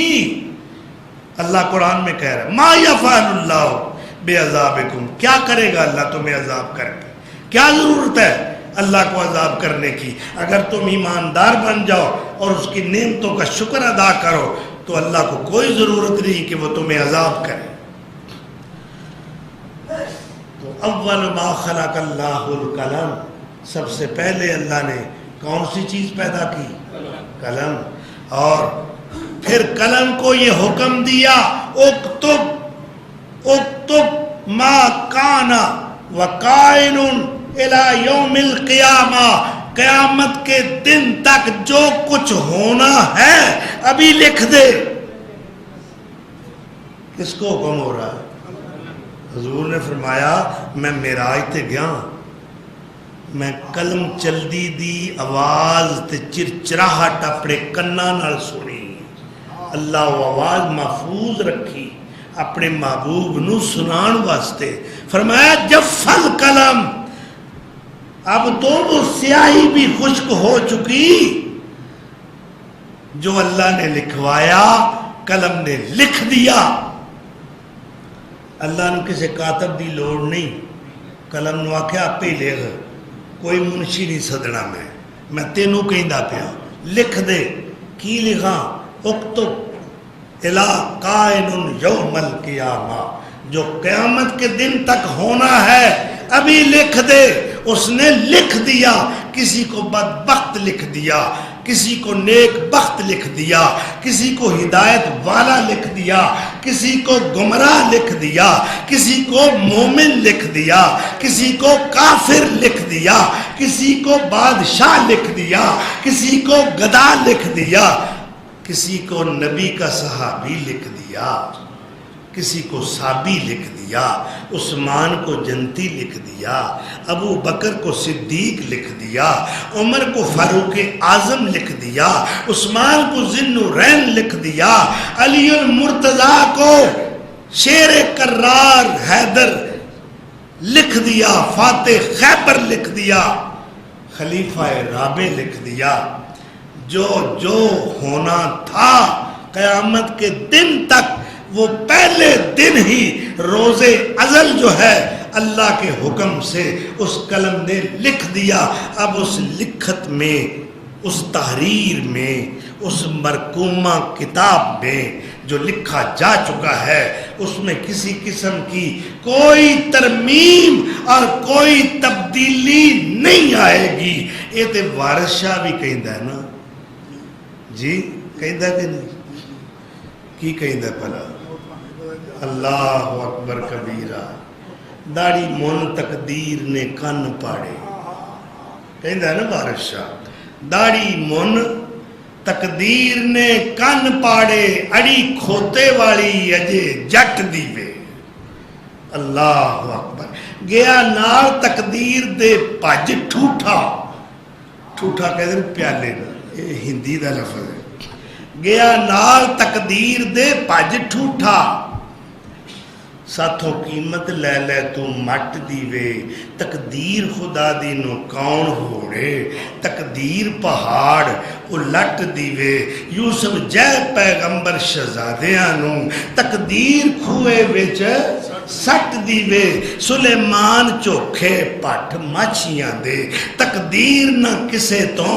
اللہ قرآن میں کہہ رہا ہے ما یفعل اللہ بعذابکم. کیا کرے گا اللہ تمہیں عذاب کر کے؟ کیا ضرورت ہے اللہ کو عذاب کرنے کی؟ اگر تم ایماندار بن جاؤ اور اس کی نعمتوں کا شکر ادا کرو تو اللہ کو کوئی ضرورت نہیں کہ وہ تمہیں عذاب کرے. تو اول ما خلق اللہ القلم. سب سے پہلے اللہ نے کون سی چیز پیدا کی؟ قلم. اور پھر قلم کو یہ حکم دیا اکتب ما کان وکائن الی یوم القیامہ. قیامت کے دن تک جو کچھ ہونا ہے ابھی لکھ دے. کس کو حکم ہو رہا ہے؟ حضور نے فرمایا میں معراج تے گیا، میں قلم چلدی دی آواز تے چرچراہٹ اپنے کنا نال سنی. اللہ وہ آواز محفوظ رکھی اپنے محبوب نو سنان واسطے. فرمایا جفل قلم. اب تو وہ سیاہی بھی خشک ہو چکی، جو اللہ نے لکھوایا قلم نے لکھ دیا. اللہ نے کسی کاتب دی لوڑ نہیں. قلم نو آکھیا آپ ہی لکھ، کوئی منشی نہیں سدنا. میں تینوں کہندا پیا لکھ دے. کی لکھاں؟ اکتب الی قائن یوم القیامہ. جو قیامت کے دن تک ہونا ہے ابھی لکھ دے. اس نے لکھ دیا. کسی کو بدبخت لکھ دیا، کسی کو نیک بخت لکھ دیا، کسی کو ہدایت والا لکھ دیا، کسی کو گمراہ لکھ دیا، کسی کو مومن لکھ دیا، کسی کو کافر لکھ دیا، کسی کو بادشاہ لکھ دیا، کسی کو گدھا لکھ دیا، کسی کو نبی کا صحابی لکھ دیا، کسی کو صحابی لکھ دیا، عثمان کو جنتی لکھ دیا، ابو بکر کو صدیق لکھ دیا، عمر کو فاروق اعظم لکھ دیا، عثمان کو ذی النورین لکھ دیا، علی المرتضیٰ کو شیر کرار حیدر لکھ دیا، فاتح خیبر لکھ دیا، خلیفہ رابع لکھ دیا. جو جو ہونا تھا قیامت کے دن تک وہ پہلے دن ہی روز ازل جو ہے اللہ کے حکم سے اس قلم نے لکھ دیا. اب اس لکھت میں، اس تحریر میں، اس مرقومہ کتاب میں جو لکھا جا چکا ہے اس میں کسی قسم کی کوئی ترمیم اور کوئی تبدیلی نہیں آئے گی. یہ تو وارث شاہ بھی کہندا ہے نا جی، کہندا کہ نہیں؟ کی کہندا پلا؟ اللہ اکبر کبیرہ. داڑھی من تقدیر نے کن پاڑے. کہندا نا وارث شاہ داڑھی من تقدیر نے کن پاڑے اڑی کھوتے والی اجے جٹ دیوے اللہ اکبر گیا نال تقدیر دے پج ٹھوٹا ٹھوٹا کہتے ہیں پیالے یہ ہندی دا لفظ ہے گیا نال تقدیر دے پج ٹھوٹا ساتھوں قیمت لے لے تو مٹ دیوے تقدیر خدا دی نو کون ہوڑے تقدیر پہاڑ الٹ دیوے یوسف جے پیغمبر شہزادیاں نو تقدیر کھوئے وچ سٹ دیوے سلیمان چوکھے پٹ مچھیاں دے تقدیر نہ کسے تو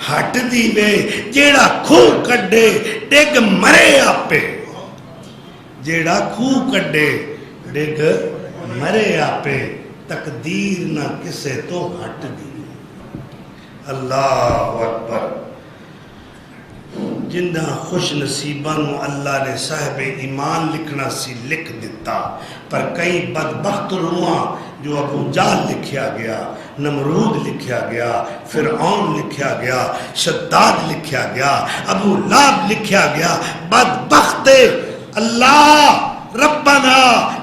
ہٹ دیوے جیڑا کھو کڈے ڈگ مرے آپے جیڑا کھو کڈے ڈگ مرے آپے تقدیر نہ کسے تو ہٹ دی اللہ اکبر جنہ خوش نصیبان اللہ نے صاحب ایمان لکھنا سی لکھ دیتا پر کئی بدبخت روحاں جو ابو جہل لکھیا گیا نمرود لکھیا گیا فرعون لکھیا گیا شداد لکھیا گیا ابو لہب لکھیا گیا بدبخت اللہ ربنا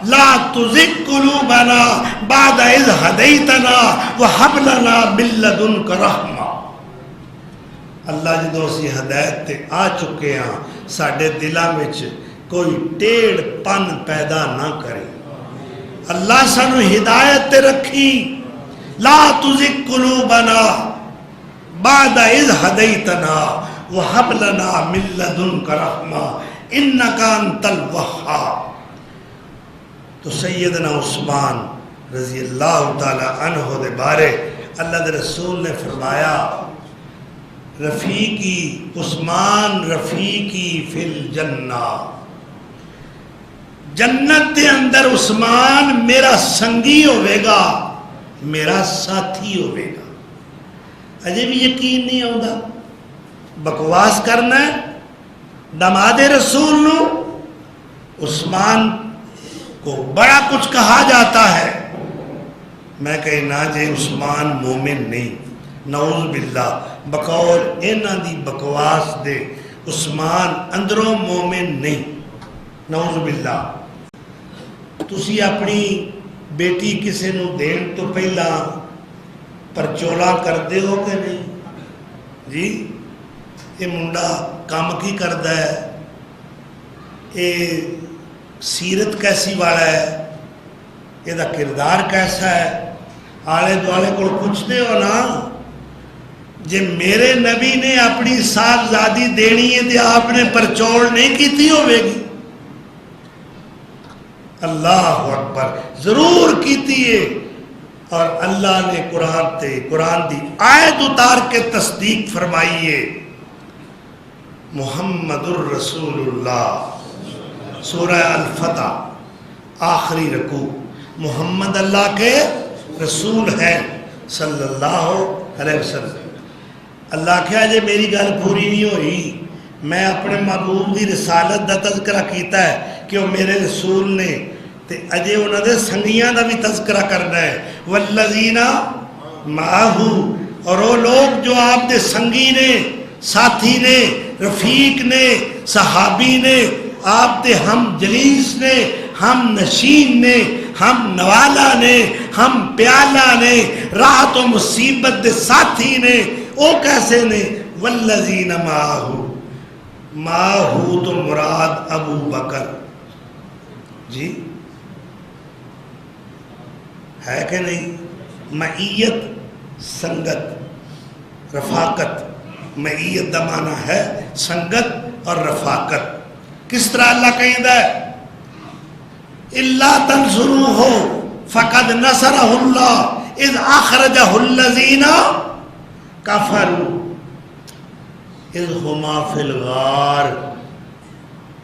لا تزغ قلوبنا بعد اذ ہدیتنا وہب لنا من لدنک رحمہ اللہ جدوں اسی ہدایت تے آ چکے ہاں ساڈے دلاں وچ کوئی ٹیڑھ پن پیدا نہ کرے اللہ سانو ہدایت تے رکھی لا تزغ قلوبنا بعد اذ ہدیتنا وہب لنا من لدنک رحمہ انک انت الوہاب تو سیدنا عثمان رضی اللہ تعالی عنہ دے بارے اللہ دے رسول نے فرمایا رفیقی عثمان رفیقی فی الجنہ جنت دے اندر عثمان میرا سنگی ہوئے گا میرا ساتھی ہوئے گا اجے بھی یقین نہیں ہوگا بکواس کرنا ہے دماد رسول نو عثمان کو بڑا کچھ کہا جاتا ہے میں کہنا جے عثمان مومن نہیں نعوذ باللہ بقول اینا دی بکواس دے عثمان اندروں مومن نہیں نعوذ باللہ تسی اپنی بیٹی کسے نو دین تو پہلا پرچولا کر دے ہو کہ نہیں جی یہ منڈا کام کی کردہ ہے یہ سیرت کیسی والا ہے یہ دا کردار کیسا ہے آلے دوالے کو پوچھتے ہو نا جے میرے نبی نے اپنی صاحبزادی دینی ہے تو آپ نے پرچوڑ نہیں کی تھی ہوئے گی اللہ اکبر ضرور کی تھی ہے اور اللہ نے قرآن دی آیت اتار کے تصدیق فرمائیے محمد الرسول اللہ سورہ الفتح آخری رکوع محمد اللہ کے رسول ہیں صلی اللہ علیہ وسلم اللہ کہا جے میری گل پوری نہیں ہوئی میں اپنے محبوب دی رسالت دا تذکرہ کیتا ہے کہ وہ میرے رسول نے تے اجے انہوں نے سنگیاں دا بھی تذکرہ کرنا ہے والذین معہو اور وہ لوگ جو آپ دے سنگی نے ساتھی نے رفیق نے صحابی نے آپ دے ہم جلیس نے ہم نشین نے ہم نوالا نے ہم پیالہ نے راحت و مصیبت دے ساتھی نے او کیسے نے والذین معہو معہو تو مراد ابو بکر جی ہے کہ نہیں معیت سنگت رفاقت معیت دا معنی ہے سنگت اور رفاقت کس طرح اللہ کہیندہ ہے اللہ تنصروہ فقد نصرہ اللہ اذ اخرجہ الذین کفروا اذ ہما فی الغار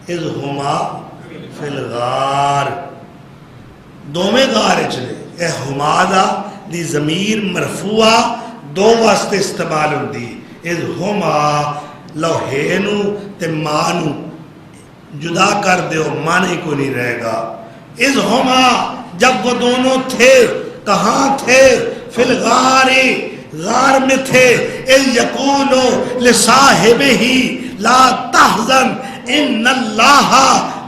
اذ ہما فی الغار دومیں غار چلے اے ہما دا دی ضمیر مرفوع دو واسطے استعمال ہوندی اذ ہما لوہینو تے مانو جدا کر دیو معنی کو نہیں رہے گا اذ ہما جب وہ دونوں تھے کہاں تھے فی الغار غار میں تھے، اذ یقولو لصاحبہ لا تحزن ان اللہ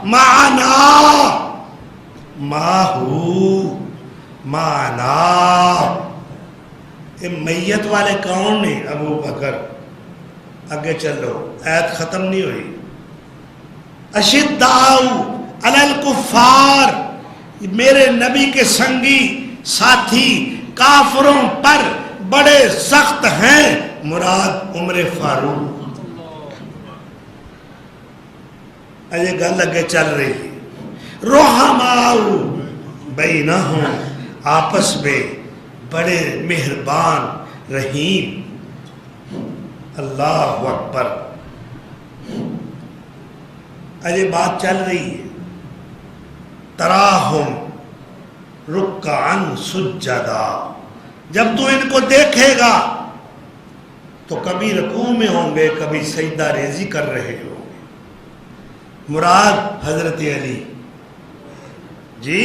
معنا، ماہو معنا. یہ میت والے کون نے؟ ابو بکر. آگے چلو، آیت ختم نہیں ہوئی. اشداء علی الکفار، میرے نبی کے سنگی ساتھی کافروں پر بڑے سخت ہیں، مراد عمر فاروق. یہ گل اگے چل رہی ہے. رحماء بینہم، آپس میں بڑے مہربان رحیم. اللہ اکبر. یہ بات چل رہی ہے. تراہم رکعن سجدا، جب تو ان کو دیکھے گا تو کبھی رکوع میں ہوں گے، کبھی سجدہ ریزی کر رہے ہوں گے. مراد حضرت علی جی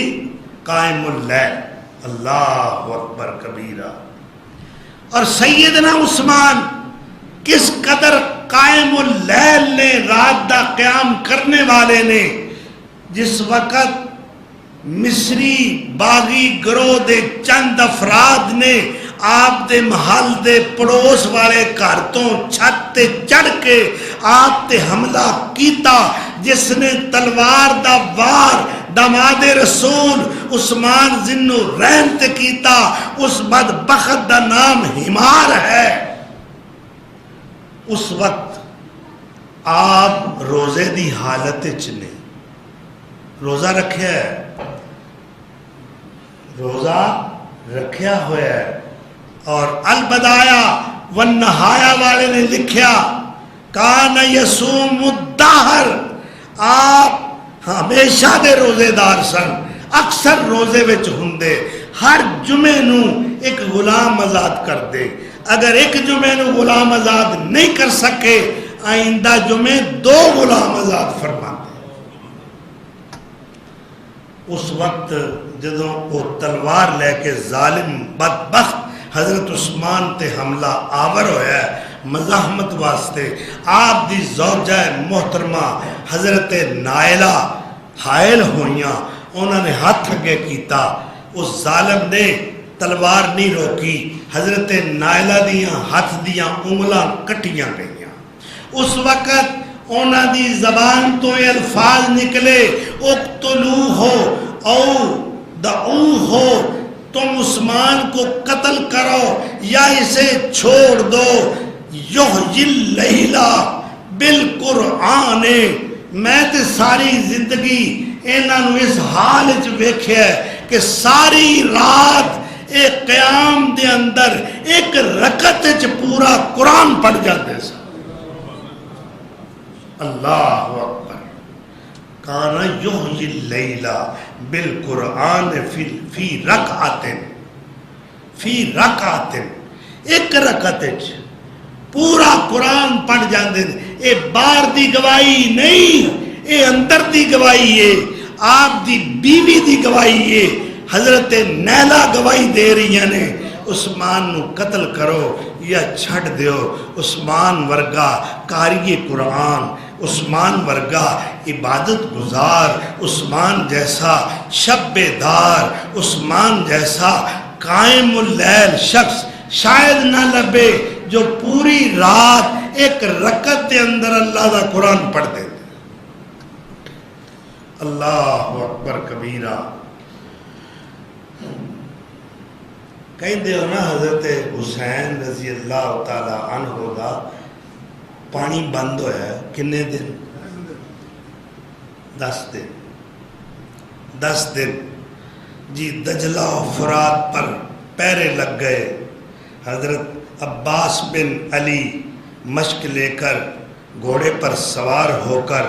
قائم اللیل. اللہ اکبر کبیرہ. اور سیدنا عثمان کس قدر قائم اللیل نے، رات دا قیام کرنے والے نے. جس وقت مصری باغی گروہ دے چند افراد نے آپ دے محل دے پڑوس والے گھر تو چھت تے چڑھ کے آپ تے حملہ کیتا، جس نے تلوار دا وار داماد رسول عثمان ذی النورین تے کیتا، اس بدبخت دا نام حمار ہے. اس وقت آپ روزے دی حالت چنے، روزہ رکھیا ہے، روزہ رکھیا ہوا ہے. اور البدایا والنہایا والے نے لکھیا کان یصوم الدہر، آپ ہمیشہ دے روزے دار سن، اکثر روزے وچ ہوندے. ہر جمعے نو ایک غلام آزاد کر دے. اگر ایک جمعے نو غلام آزاد نہیں کر سکے، آئندہ جمعے 2 غلام آزاد فرما دے. اس وقت جدوں وہ تلوار لے کے ظالم بدبخت حضرت عثمان تے حملہ آور ہویا ہے مزاحمت واسطے، آپ دی زوجہ محترمہ حضرت نائلہ حائل ہوئیاں، انہوں نے ہاتھ اگے کیتا. اس ظالم نے تلوار نہیں روکی، حضرت نائلہ دیاں ہاتھ دیاں انگلاں کٹیاں گئیاں. اس وقت انہوں دی زبان تو یہ الفاظ نکلے اقتلو ہو او دعو ہو، تم عثمان کو قتل کرو یا اسے چھوڑ دو. یحیی اللیلہ بالقرآن، میں تے ساری زندگی انہوں اس حال وچ ویکھیا ہے کہ ساری رات ایک قیام دے اندر ایک رکعت وچ پورا قرآن پڑھ جاتے سن. اللہ اکبر. کانا یحیی اللیل بالقرآن فی رکعت، فی رکعت، ایک رکعت پورا قرآن پڑھ جاندے. اے باہر دی گواہی نہیں، اے اندر دی گواہی ہے، آپ دی بیوی دی گواہی ہے. حضرت نیلہ گواہی دے رہی ہیں عثمان نو قتل کرو یا چھڑ دیو. عثمان ورگا قاری قرآن، عثمان ورگا عبادت گزار، عثمان جیسا شب بیدار، عثمان جیسا قائم اللیل شخص شاید نہ لبے جو پوری رات ایک رکعت کے اندر اللہ دا قرآن پڑھ دے. اللہ اکبر کبیرہ. کہندے ہو نا حضرت حسین رضی اللہ تعالی عنہ دا پانی بند ہویا ہے کنے دن؟ 10 دن. 10 دن جی دجلہ و فرات پر پیرے لگ گئے. حضرت عباس بن علی مشک لے کر گھوڑے پر سوار ہو کر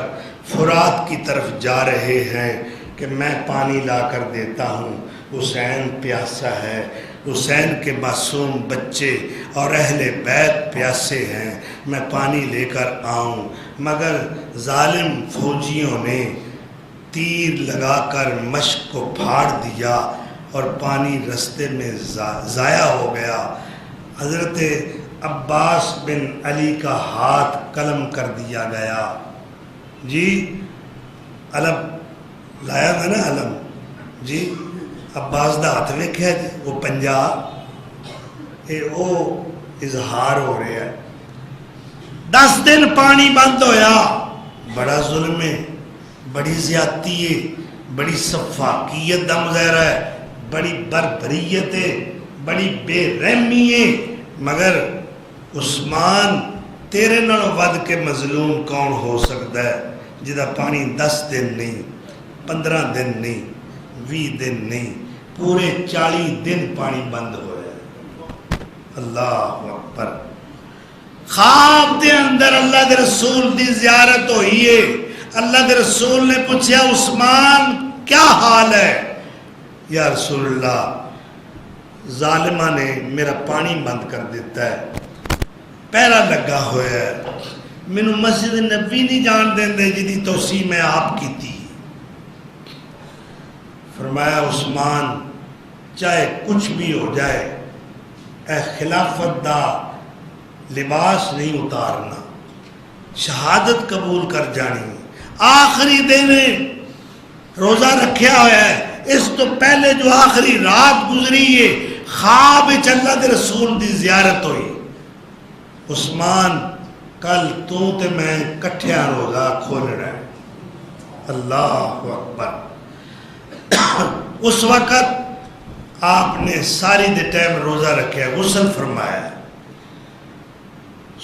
فرات کی طرف جا رہے ہیں کہ میں پانی لا کر دیتا ہوں، حسین پیاسا ہے، حسین کے معصوم بچے اور اہل بیت پیاسے ہیں، میں پانی لے کر آؤں. مگر ظالم فوجیوں نے تیر لگا کر مشک کو پھاڑ دیا اور پانی رستے میں ضائع ہو گیا. حضرت عباس بن علی کا ہاتھ قلم کر دیا گیا. جی علم لایا تھا نا علم, جی عباس دا ہاتھ ویکھیا جی, وہ 50 او اظہار ہو رہا ہے. 10 دن پانی بند ہویا. بڑا ظلم ہے, بڑی زیادتی ہے, بڑی سفاکیت دا مظاہرہ ہے, بڑی بربریت ہے, بڑی بے رحمی ہے. مگر عثمان تیرے نالوں ود کے مظلوم کون ہو سکتا ہے جدا پانی 10 دن نہیں, 15 دن نہیں, 20 دن نہیں, پورے 40 دن پانی بند ہوا ہے. اللہ اکبر. خواب دے اندر اللہ دے رسول دی زیارت ہوئی ہے. اللہ دے رسول نے پوچھا عثمان کیا حال ہے؟ یا رسول اللہ ظالمہ نے میرا پانی بند کر دیتا ہے, پہرا لگا ہوا ہے, مینو مسجد نبی نہیں جان دیں دے جی توسیع میں آپ کی تھی. فرمایا عثمان چاہے کچھ بھی ہو جائے اے خلافت دا لباس نہیں اتارنا, شہادت قبول کر جانی. آخری دن روزہ رکھیا ہوا ہے, اس تو پہلے جو آخری رات گزری ہے خواب اللہ دے رسول دی زیارت ہوئی. عثمان کل تو تے میں کٹھیا روزہ کھولنا ہے. اللہ اکبر. اس وقت آپ نے ساری دے ٹائم روزہ رکھیا, غسل فرمایا,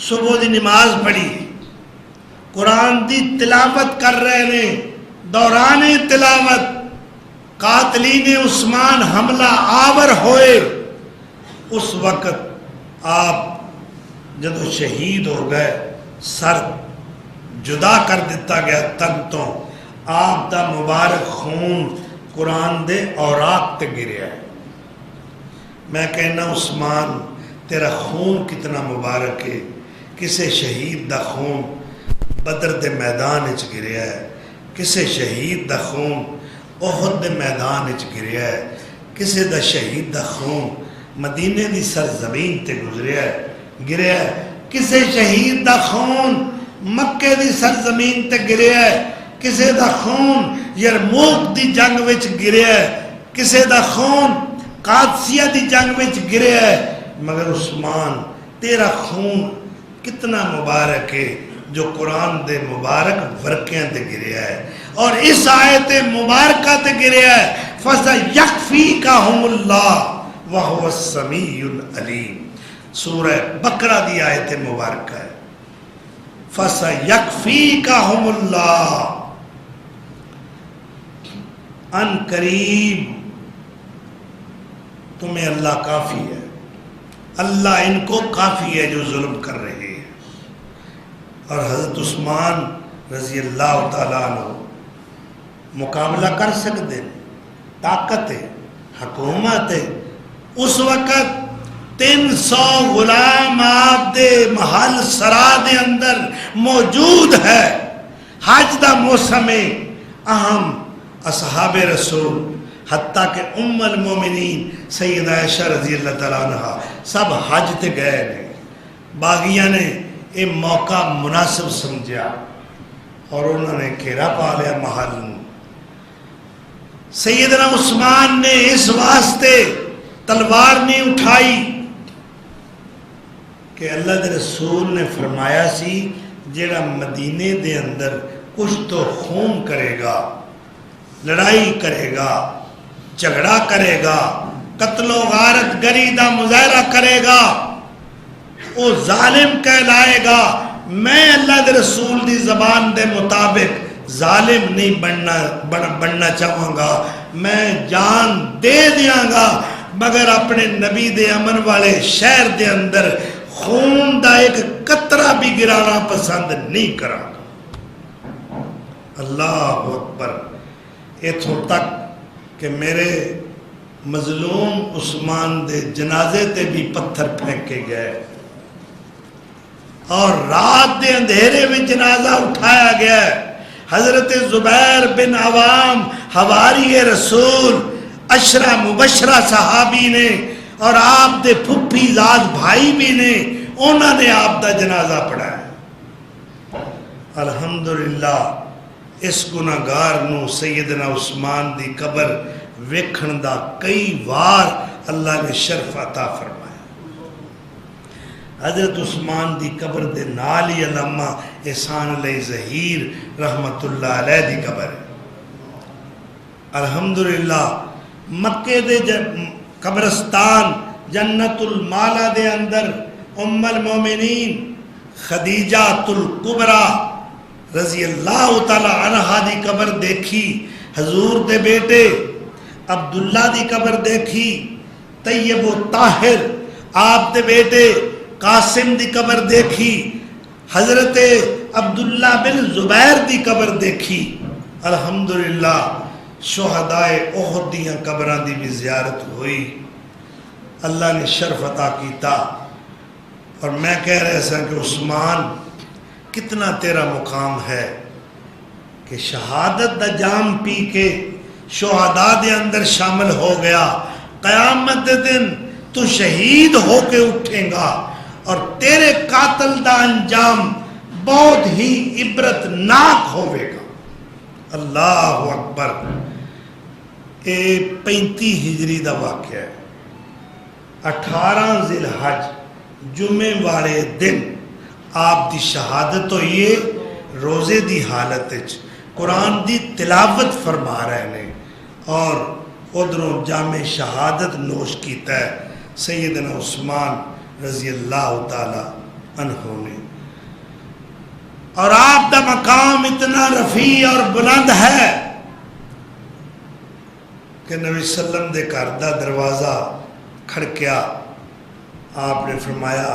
صبح دی نماز پڑھی, قرآن دی تلاوت کر رہے ہیں. دوران تلاوت قاتلین عثمان حملہ آور ہوئے. اس وقت آپ جدو شہید ہو گئے, سر جدا کر دیتا گیا تن تو, آپ دا مبارک خون قرآن دے اوراق تے گریا ہے. میں کہنا عثمان تیرا خون کتنا مبارک ہے. کسے شہید دا خون بدر دے میدان اچ گریا ہے, کسے شہید دا خون احد دے میدان اچ گریا ہے, کسے دا شہید دا خون مدینے دی سرزمین تے گزریا ہے گریا ہے, کسے شہید دا خون مکے دی سرزمین تے گریا ہے, کسے دا خون یرموک دی جنگ وچ گریا ہے, کسے دا خون قادسیہ دی جنگ وچ گریا ہے. مگر عثمان تیرا خون کتنا مبارک ہے جو قرآن دے مبارک ورقیاں تے گریا ہے, اور اس آیت مبارکہ تے گریا ہے فَسَيَكْفِيكَهُمُ اللَّهُ وَهُوَ السَّمِيعُ الْعَلِيمُ. سورہ بقرہ دی آیت مبارکہ ہے. فَسَيَكْفِيكَهُمُ اللَّهُ, ان قریب تمہیں اللہ کافی ہے. اللہ ان کو کافی ہے جو ظلم کر رہے ہیں. اور حضرت عثمان رضی اللہ تعالیٰ عنہ مقابلہ کر سکتے ہیں, طاقت ہے, حکومت ہے. اس وقت 300 غلام آپ دے محل سرا دے اندر موجود ہے. حج دا موسم ہے, اہم اصحاب رسول حتیٰ کہ ام المومنین سیدہ عائشہ رضی اللہ تعالیٰ عنہ سب حج تے گئے نے. باغیاں نے یہ موقع مناسب سمجھا اور انہوں نے گھیرا پا لیا محل. سیدنا عثمان نے اس واسطے تلوار نہیں اٹھائی کہ اللہ دے رسول نے فرمایا سی جیڑا مدینے دے اندر کچھ تو خون کرے گا, لڑائی کرے گا, جھگڑا کرے گا, قتل و غارت گری دا مظاہرہ کرے گا, وہ ظالم کہلائے گا. میں اللہ دے رسول دی زبان دے مطابق ظالم نہیں بننا چاہوں گا, میں جان دے دیاں گا, مگر اپنے نبی دے امن والے شہر دے اندر خون دا ایک قطرہ بھی گرانا پسند نہیں کراں گا. اللہ اکبر. اتھوں تک کہ میرے مظلوم عثمان دے جنازے تے بھی پتھر پھینکے گئے اور رات دے اندھیرے میں جنازہ اٹھایا گیا. حضرت زبیر بن عوام حواری رسول 10 مبشرہ صحابی نے اور آپ دے پھپھی زاد بھائی بھی نے انہوں نے آپ دا جنازہ پڑھایا۔ الحمدللہ اس گناہگار نو سیدنا عثمان دی قبر ویکھن دا کئی وار اللہ نے شرف عطا فرمایا۔ حضرت عثمان دی قبر دے نال ہی علامہ احسان علیہ ظہیر رحمت اللہ علیہ دی قبر ہے۔ الحمدللہ مکے دے قبرستان جنت المالا دے اندر ام المومنین خدیجہ الکبریٰ رضی اللہ تعالی عنہا دی قبر دیکھی، حضور دے بیٹے عبداللہ دی قبر دیکھی، طیب و طاہر آپ دے بیٹے قاسم دی قبر دیکھی، حضرت عبداللہ بن زبیر دی قبر دیکھی۔ الحمدللہ شہدائے احد دیاں قبران دی بھی زیارت ہوئی، اللہ نے شرف عطا کیتا۔ اور میں کہہ رہا سا کہ عثمان کتنا تیرا مقام ہے کہ شہادت دا جام پی کے شہداء دے اندر شامل ہو گیا، قیامت دے دن تو شہید ہو کے اٹھیں گا اور تیرے قاتل دا انجام بہت ہی عبرت ناک ہوئے گا۔ اللہ اکبر۔ اے 35 ہجری دا واقعہ ہے، 18 ذی الحج جمعے والے دن آپ دی شہادت ہوئی ہے، روزے دی حالت وچ قرآن دی تلاوت فرما رہے ہیں اور ادھروں جامع شہادت نوش کیتا ہے سیدنا عثمان رضی اللہ تعالی عنہ نے۔ اور آپ دا مقام اتنا رفیع اور بلند ہے کہ نبی صلی اللہ علیہ وسلم دے گھر دا دروازہ کھڑکیا، آپ نے فرمایا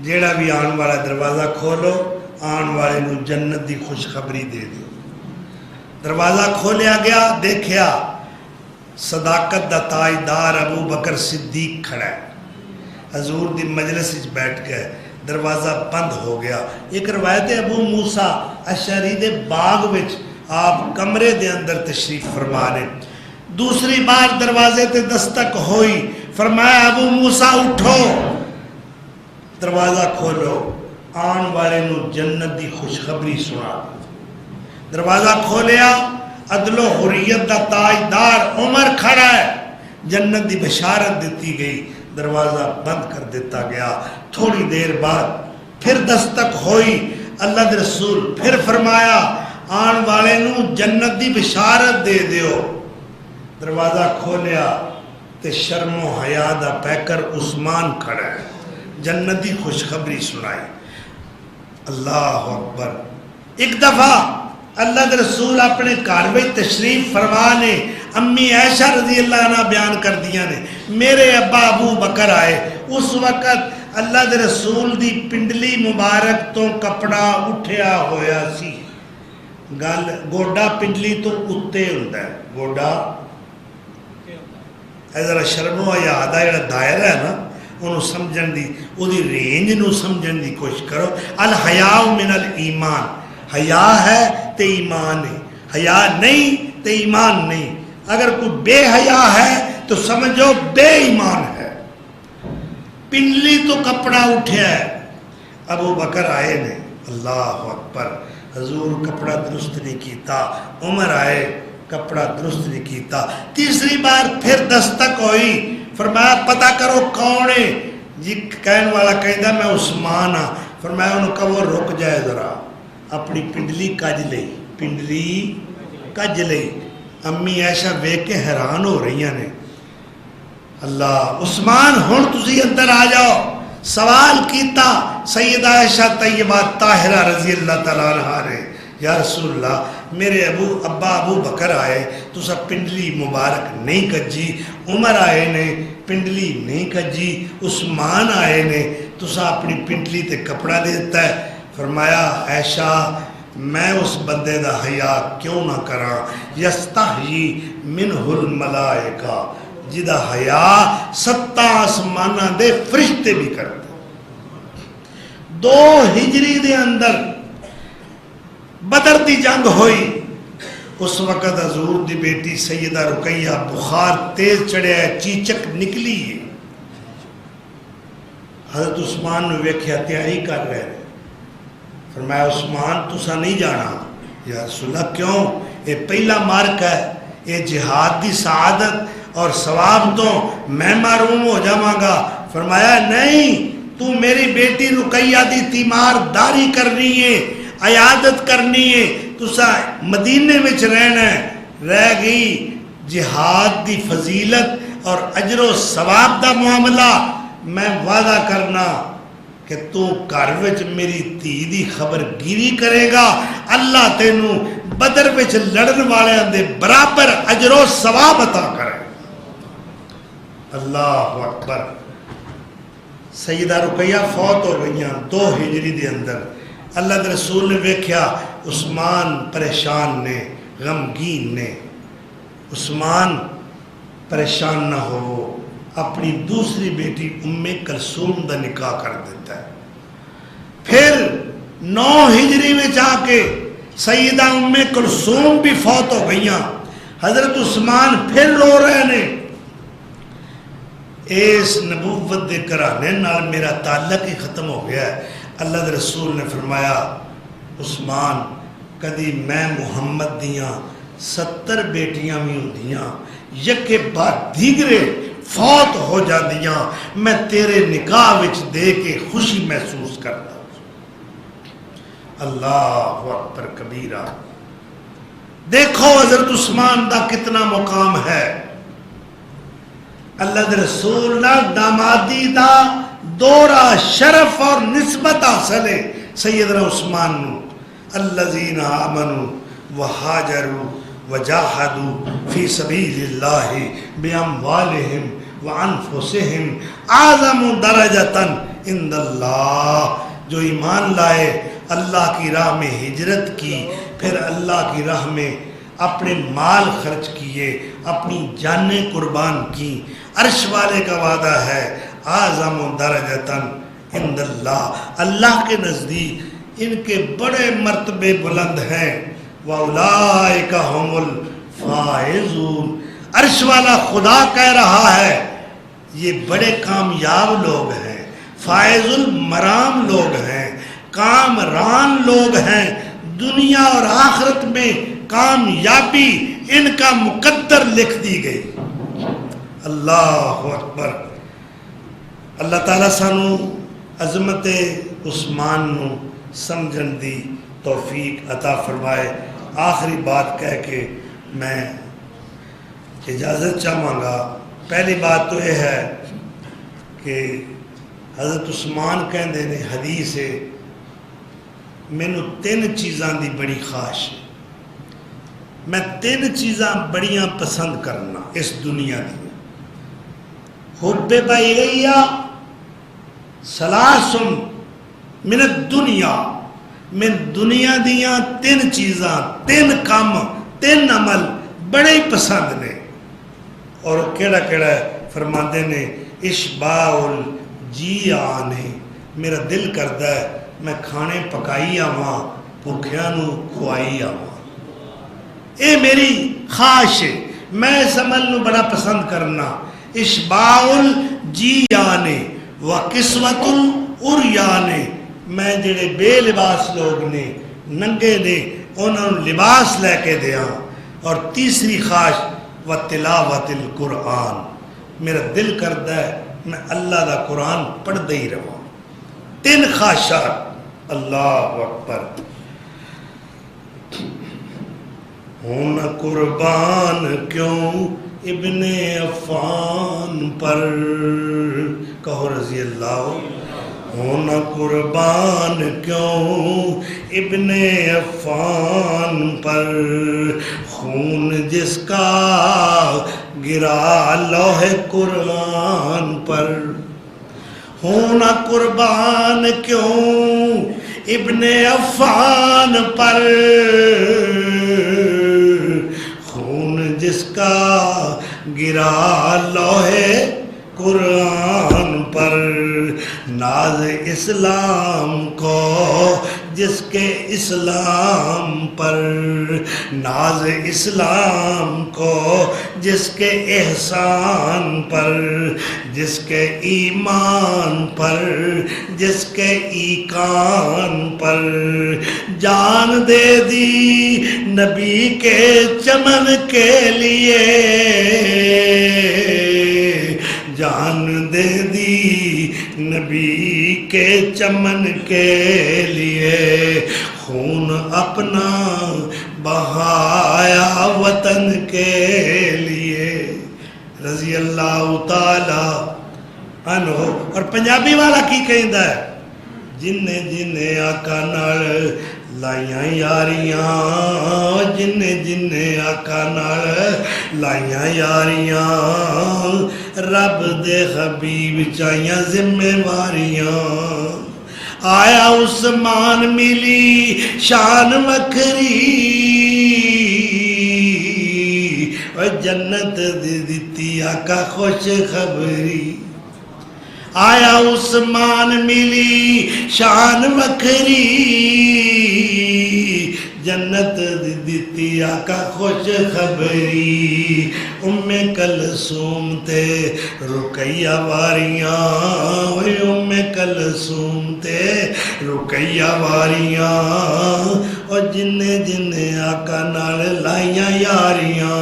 جیڑا بھی آن والا دروازہ کھولو آن والے نو جنت دی خوشخبری دے دیو۔ دروازہ کھولیا گیا، دیکھیا صداقت دا تاجدار ابو بکر صدیق کھڑا ہے، حضور دی مجلس وچ بیٹھ گئے، دروازہ بند ہو گیا۔ ایک روایت ہے ابو موسیٰ اشعری دے باغ وچ آپ کمرے دے اندر تشریف فرما رہے، دوسری بار دروازے تے دستک ہوئی، فرمایا ابو موسیٰ اٹھو، دروازہ کھولو، آن والے نو جنت دی خوشخبری سنا۔ دروازہ کھولیا، عدل و حریت دا تاجدار عمر کھڑا ہے، جنت دی بشارت دیتی گئی، دروازہ بند کر دیتا گیا۔ تھوڑی دیر بعد پھر دستک ہوئی، اللہ دے رسول پھر فرمایا آن والے نو جنت دی بشارت دے دیو۔ دروازہ کھولیا تے شرم و حیا دا پیکر عثمان کھڑا ہے، جنت دی خوشخبری سنائی۔ اللہ اکبر۔ ایک دفعہ اللہ کے رسول اپنے گھر میں تشریف فرما نے، امی عائشہ رضی اللہ عنہ بیان کر دیا نے، میرے ابا ابو بکر آئے، اس وقت اللہ کے رسول دی پنڈلی مبارک تو کپڑا اٹھیا ہویا سی، گوڈا پنڈلی تو اتے ہوتا ہے، گوڈا ذرا شرم و حیا دا جڑا دائرہ ہے نا انہوں سمجھن دی، وہ دی رینج نو سمجھن دی کوشش کرو۔ الحیاء من الایمان، حیا ہے تے ایمان ہے، حیا نہیں تے ایمان نہیں۔ اگر کوئی بے حیا ہے تو سمجھو بے ایمان ہے۔ پنڈلی تو کپڑا اٹھیا ہے، ابو بکر آئے نے، اللہ اکبر، حضور کپڑا درست نہیں کیتا، عمر آئے کپڑا درست نہیں کیتا۔ تیسری بار پھر دستک ہوئی، فرمایا پتہ کرو کون ہے؟ جی کہنے والا کہندا میں عثمان ہاں۔ فرمایا انہوں کہا وہ رک جائے ذرا، اپنی پنڈلی کج لئی، پنڈلی کج لئی۔ امی عائشہ ویکھ کے حیران ہو رہی ہیں، اللہ عثمان ہن تسی اندر آ جاؤ۔ سوال کیتا سیدہ عائشہ طیبہ طاہرہ رضی اللہ تعالیٰ عنہا نے، یا رسول اللہ میرے ابا ابو بکر آئے تو سب پنڈلی مبارک نہیں کجی، عمر آئے نے پنڈلی نہیں کجی، عثمان آئے نے تو سب اپنی پنڈلی تے کپڑا دیتا ہے۔ فرمایا عائشہ میں اس بندے دا حیا کیوں نہ کراں، یستحیی منہ الملائکہ، جدا حیا 7 آسمانہ دے فرشتے بھی کرتے۔ 2 ہجری دے اندر بدر دی جنگ ہوئی، اس وقت حضور دی بیٹی سیدہ رقیہ بخار تیز چڑھیا ہے، چیچک نکلی ہے. حضرت عثمان نے ویکھیا تیاری کر رہے ہیں. فرمایا عثمان تسا نہیں جانا. یا رسول اللہ کیوں؟ یہ پہلا مارک ہے، یہ جہاد دی سعادت اور ثواب تو میں محروم ہو جاواں گا. فرمایا نہیں، تو میری بیٹی رقیہ دی تیمار داری کرنی ہے، عیادت کرنی ہے، تسا مدینے میں رہنا ہے. رہ گئی جہاد دی فضیلت اور اجر و ثواب دا معاملہ. میں وعدہ کرنا کہ تو گھر وچ میری دھی دی خبر گیری کرے گا، اللہ تینوں بدر وچ لڑن والے دے برابر اجر و ثواب عطا کرے. اللہ اکبر. سیدہ رقیہ فوت ہو گئیاں 2 ہجری دے اندر. اللہ دے رسول نے ویکھیا عثمان پریشان نے، غمگین نے. عثمان پریشان نہ ہو، اپنی دوسری بیٹی ام کلثوم دا نکاح کر دیتا ہے. پھر 9 ہجری میں جا کے سیدہ ام کلثوم بھی فوت ہو گئیاں. حضرت عثمان پھر رو رہے ہیں، اس نبوت دے گھرانے نال میرا تعلق ہی ختم ہو گیا ہے. اللہ دے رسول نے فرمایا عثمان کدی میں محمد دیاں 70 بیٹیاں بھی ہوندیاں، یکے بعد دیگرے فوت ہو جاندیاں، میں تیرے نکاح وچ دے کے خوشی محسوس کرتا. اللہ اکبر کبیرہ. دیکھو حضرت عثمان دا کتنا مقام ہے. اللہ دے رسول نہ دامادی دا دورہ شرف اور نسبت حاصل ہے سیدنا عثمان نو. الذین آمنوا وہاجروا وجاہدوا فی سبیل اللہ باموالہم وانفسہم اعظم درجۃ عند اللہ. جو ایمان لائے، اللہ کی راہ میں ہجرت کی، پھر اللہ کی راہ میں اپنے مال خرچ کیے، اپنی جانیں قربان کی، عرش والے کا وعدہ ہے اعظم درجۃ عند اللہ، اللہ کے نزدیک ان کے بڑے مرتبے بلند ہیں. وَأُولَٰئِكَ هُمُ الْفَائِزُونَ. عرش والا خدا کہہ رہا ہے یہ بڑے کامیاب لوگ ہیں، فائز المرام لوگ ہیں، کامران لوگ ہیں. دنیا اور آخرت میں کامیابی ان کا مقدر لکھ دی گئی. اللہ اکبر. اللہ تعالیٰ سانو عظمت عثمان نو سمجھن دی توفیق عطا فرمائے. آخری بات کہہ کے میں اجازت چاہوں گا. پہلی بات تو یہ ہے کہ حضرت عثمان کہندے نے حدیث ہے مینوں 3 چیزاں دی بڑی خواہش ہے، میں 3 چیزاں بڑیاں پسند کرنا اس دنیا دی. حُبِّبَ إِلَيَّ ثَلَاثٌ مِنَ الدُّنْيَا. میں دنیا دیاں 3 چیزاں، 3 کام، 3 عمل بڑے ہی پسند نے. اور کیڑا کیڑا ہے فرماندے نے اشباع الجیعان. میرا دل کرتا ہے میں کھانے پکائی آواں، بھوکیاں نو کھوائی آواں. اے میری خواہش ہے، میں اس عمل نو بڑا پسند کرنا. اشباع الجیعان و کسوۃ العریان. میں جڑے بے لباس لوگ نے، ننگے نے، انہوں نے لباس لے کے دیاں. اور تیسری خواہش و تلاوت القرآن. میرا دل کرتا ہے میں اللہ دا قرآن پڑھتا ہی رہا. 3 خواہشات. اللہ اکبر. ہوں قربان کیوں ابن عفان پر، کہو رضی اللہ. ہوں قربان کیوں ابن عفان پر، خون جس کا گرا لوح قرآن پر. ہوں قربان کیوں ابن عفان پر، خون جس کا گرا لوح قرآن پر. ناز اسلام کو جس کے اسلام پر، ناز اسلام کو جس کے احسان پر، جس کے ایمان پر، جس کے ایقان پر، جان دے دی نبی کے چمن کے لیے، جان دے دی نبی کے چمن کے لیے، خون اپنا بہایا وطن کے لیے، رضی اللہ تعالی عنہ۔ اور پنجابی والا کی کہندا ہے، جنہیں جنہیں آقا نال لائیاں یاریاں، جنہیں جنہیں آقا نال لائیاں یاریاں، رب دے حبیب چاہیاں ذمہ واریاں، آیا عثمان ملی شان وکھری، اور جنت دے دتی آقا خوش خبری، آیا عثمان ملی شان وکھری، جنت دتی آقا خوش خبری، ام کلثوم تے رقیہ واریاں، ام کلثوم تے رقیہ واریاں، اور جنہیں جنہیں آقا نال لائیاں یاریاں،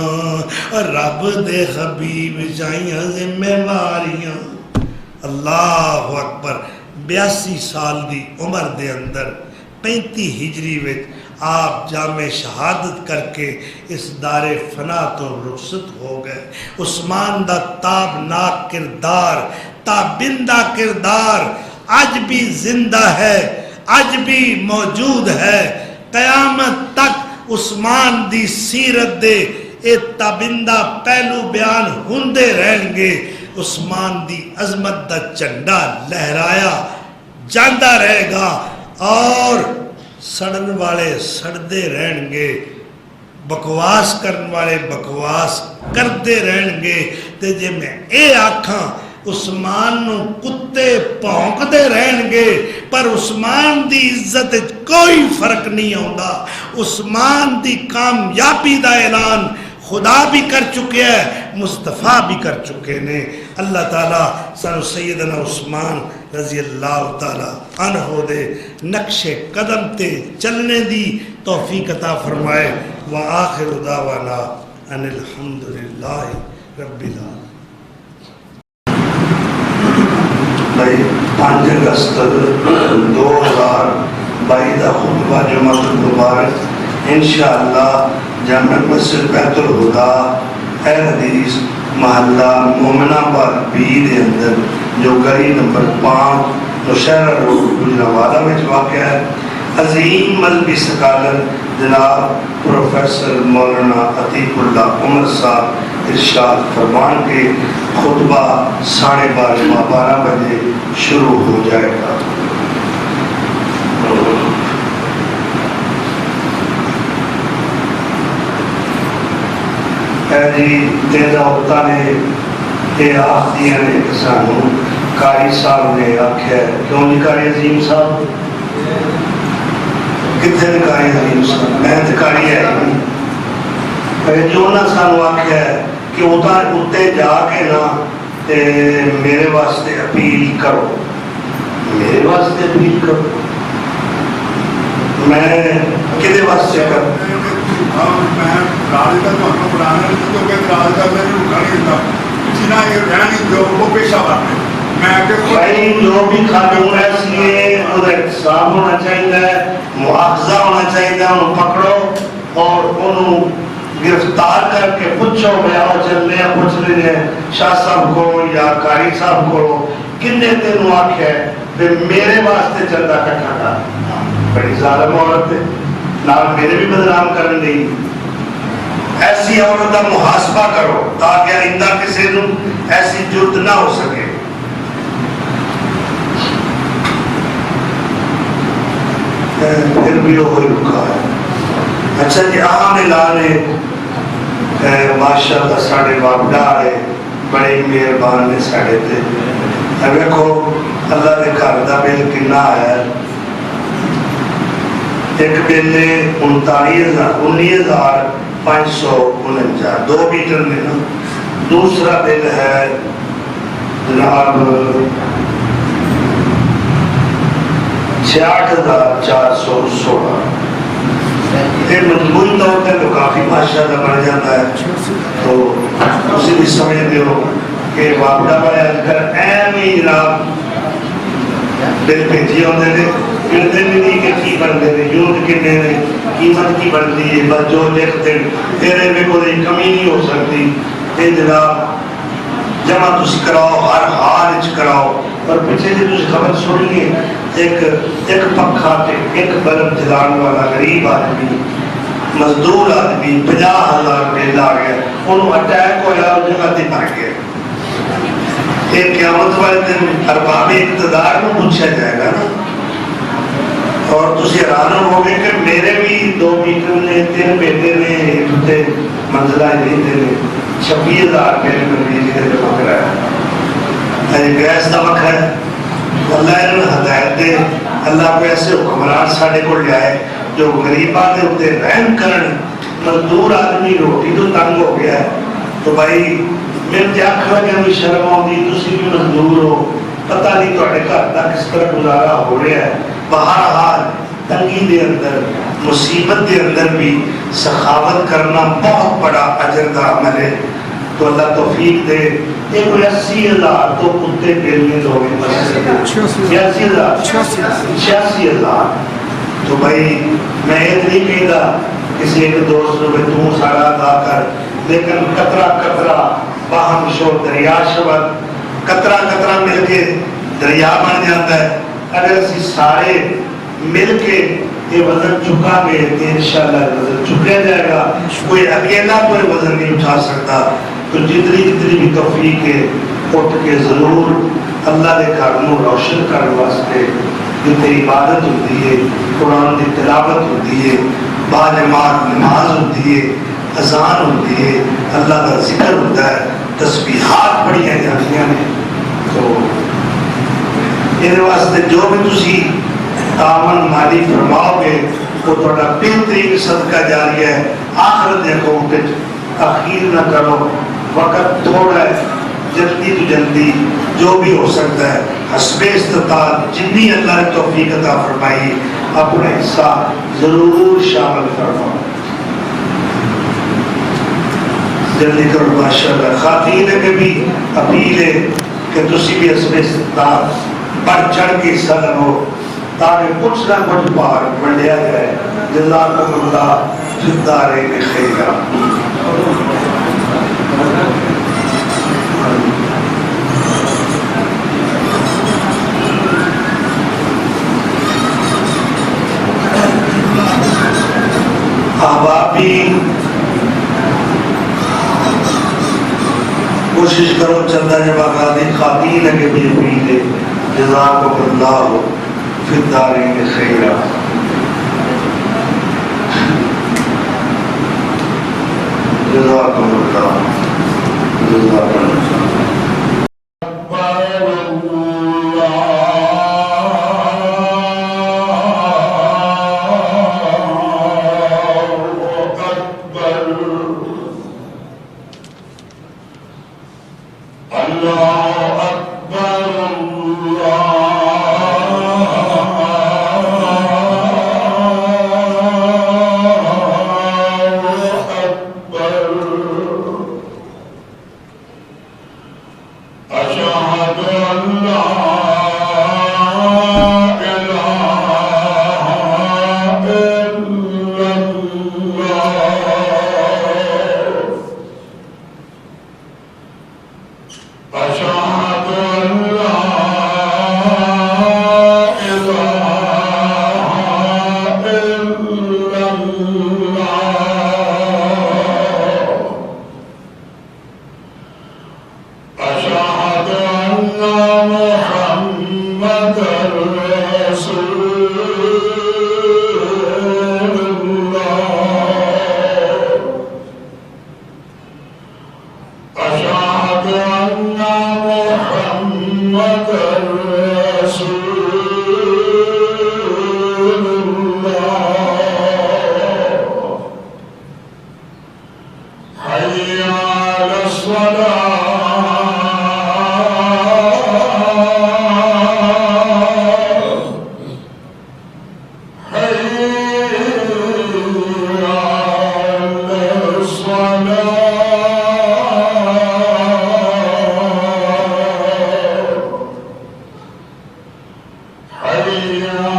اور رب دے حبیب چاہیاں ذمہ واریاں۔ اللہ اکبر۔ 82 سال دی عمر دے اندر 35 ہجری وچ آپ جامع شہادت کر کے اس دار فنا تو رخصت ہو گئے۔ عثمان دا تابناک کردار، تابندہ کردار آج بھی زندہ ہے، آج بھی موجود ہے۔ قیامت تک عثمان دی سیرت دے اے تابندہ پہلو بیان ہوندے رہن گے۔ عثمان دی عظمت دا جھنڈا لہرایا جاندہ رہے گا، اور سڑن والے سڑدے رہن گے، بکواس کرن والے بکواس کردے رہن گے۔ تے جے میں اے آکھاں عثمان نو کتے پونک دے رہن گے، پر عثمان دی عزت کوئی فرق نہیں ہوندا۔ عثمان دی کامیابی دا اعلان خدا بھی کر چکے ہیں، مصطفیٰ بھی کر چکے نے۔ اللہ تعالیٰ سانو سیدنا عثمان رضی اللہ تعالیٰ عنہ دے نقش قدم تے چلنے دی توفیق عطا فرمائے۔ وآخر دعوانا ان الحمدللہ رب العالمین۔ 5 اگست 2022 دا خطبہ جمعہ المبارک انشاءاللہ جامع مسجد بیت الہدا اے حدیث محلہ مومنہ آباد بی دے اندر، جو گلی نمبر 5 نوشہرہ روڈ گجرانوالہ میں واقع ہے۔ عظیم مذہبی سکالر جناب پروفیسر مولانا عتیق اللہ عمر صاحب ارشاد فرمان کے خطبہ 12:30 بجے شروع ہو جائے گا۔ جی تیرہ عورتوں نے یہ آخ دیا نے کہ سانو قاری صاحب نے آخیا، کیوں نہیں قاری عظیم صاحب؟ کتنے قاری عظیم صاحب؟ میں تو قاری ہے جو نہ سانو آخیا کہ اتنے جا کے نا میرے واسطے اپیل کرو، میرے واسطے اپیل کرو، میں کدے واسطے کروں؟ جو بھی قانون ہے اس لیے احتساب ہونا چاہیے، مواخذہ ہونا چاہیے، انہوں پکڑو اور انہوں گرفتار کر کے پوچھو میں آؤ چلنے ہیں، پوچھ لینے شاہ صاحب کو یا قاری صاحب کو کنے تینوں آکھے میرے واسطے چندہ کٹھا کر۔ بڑی ظالم عورت ہے، نال میرے بھی بدنام کرن دی۔ ایسی عورت کا محاسبہ کرو تاکہ آئندہ کسی نو ایسی جرت نہ ہو سکے۔ پھر بھی وہ رکا ہے۔ اچھا جی عام اعلان ہے، ماشاءاللہ ساڑھے بابڈا ہے، بڑے مہربان نے ساڑھے تے۔ دیکھو اللہ کے گھر کا بل کنا آیا؟ ایک بل ہے 19,549 2 میٹر میں نا. دوسرا بل ہے جناب 66,416. یہ مجموعی طور پہ تو کافی ماشاءاللہ بڑھ جاتا ہے. تو اسی بھی سمجھتے ہو کہ واپڈا والے اج کل اہم ہی جناب بل بھیجی ہوتے ہیں گنتے بھی نہیں کہ کی بنتے ہیں یونٹ کنے نے قیمت کی بنتی ہے بس جو لکھتے تیرے میں کوئی کمی نہیں ہو سکتی. یہ جناب جمع تسی کراؤ ہر حال اچ کراؤ. اور پیچھے جی تسی خبر سنیے ایک پکھا تے ایک بلب جلان والا غریب آدمی مزدور آدمی 50,000 بل آ گیا انہوں اٹیک ہوا اور جگہ تے مر گیا. یہ قیامت والے دن ارباب اقتدار میں پوچھا جائے گا نا. اور تسی حیران ہو گے کہ میرے بھی 2 میٹر نے 3 بیٹے نے منزلہ رہتے نے 26,000 میرے میں بجلی کا جمع کرایا. گیس کا وقت ہے اللہ انہوں ہدایت دے. اللہ کو ایسے حکمران ساڑھے کو لے آئے جو غریبہ دے ہوتے رحم کرن. مزدور آدمی روٹی تو تنگ ہو گیا ہے تو بھائی میں دیکھ لگا بھی شرم آؤں تسی بھی مزدور ہو پتہ نہیں تو گھر تک کس طرح گزارا ہو رہا ہے. بہرحال تنگی دے اندر مصیبت دے اندر بھی سخاوت کرنا بہت بڑا اجر دا عمل ہے. تو اللہ توفیق دے. ایک 80,000 تو کتے بل میں لوگ 86,000. تو بھائی میں یہ نہیں کہتا کسی ایک دوست کو تو سارا ادا کر لیکن قطرہ قطرہ باہم شو دریا شبت قطرہ قطرہ مل کے دریا بن جاتا ہے. اگر اسی سارے مل کے یہ وزن چکا گے تو انشاءاللہ وزن چکیا جائے گا. کوئی اکیلا کوئی وزن نہیں اٹھا سکتا. تو جتنی بھی توفیق ہے اٹھ کے ضرور اللہ کے گھر کو روشن کرنے واسطے جتنی عبادت ہوتی ہے قرآن کی تلاوت ہوتی ہے باجماعت نماز ہوتی ہے اذان ہوتی ہے اللہ کا ذکر ہوتا ہے تسبیحات پڑھی جاتی ہیں. تو یہ واسطے جو بھی تسی تعاون مالی فرماؤ گے وہ تھوڑا بہترین صدقہ جاری ہے. آخرت دیکھو تاخیر نہ کرو. وقت تھوڑا ہے جلدی تو جلدی جو بھی ہو سکتا ہے حسب استطاعت جنی اللہ نے توفیق عطا فرمائی اپنا حصہ ضرور شامل فرماؤ. جلدی کرو ماشاءاللہ. خواتین کے بھی اپیل ہے کہ تسی بھی حسب استطاعت بڑھ چڑھ کے حصہ لو تاکہ کچھ نہ کچھ باہر بڑھیا جائے. جزاکم اللہ فی الدارین خیرا. آپ بھی کوشش کرو چندہ جمع کرنے خواتین کے بھی اپیل ہے جزاکم اللہ فی الدارین خیرا. جزاکم اللہ جزاکم اللہ. یا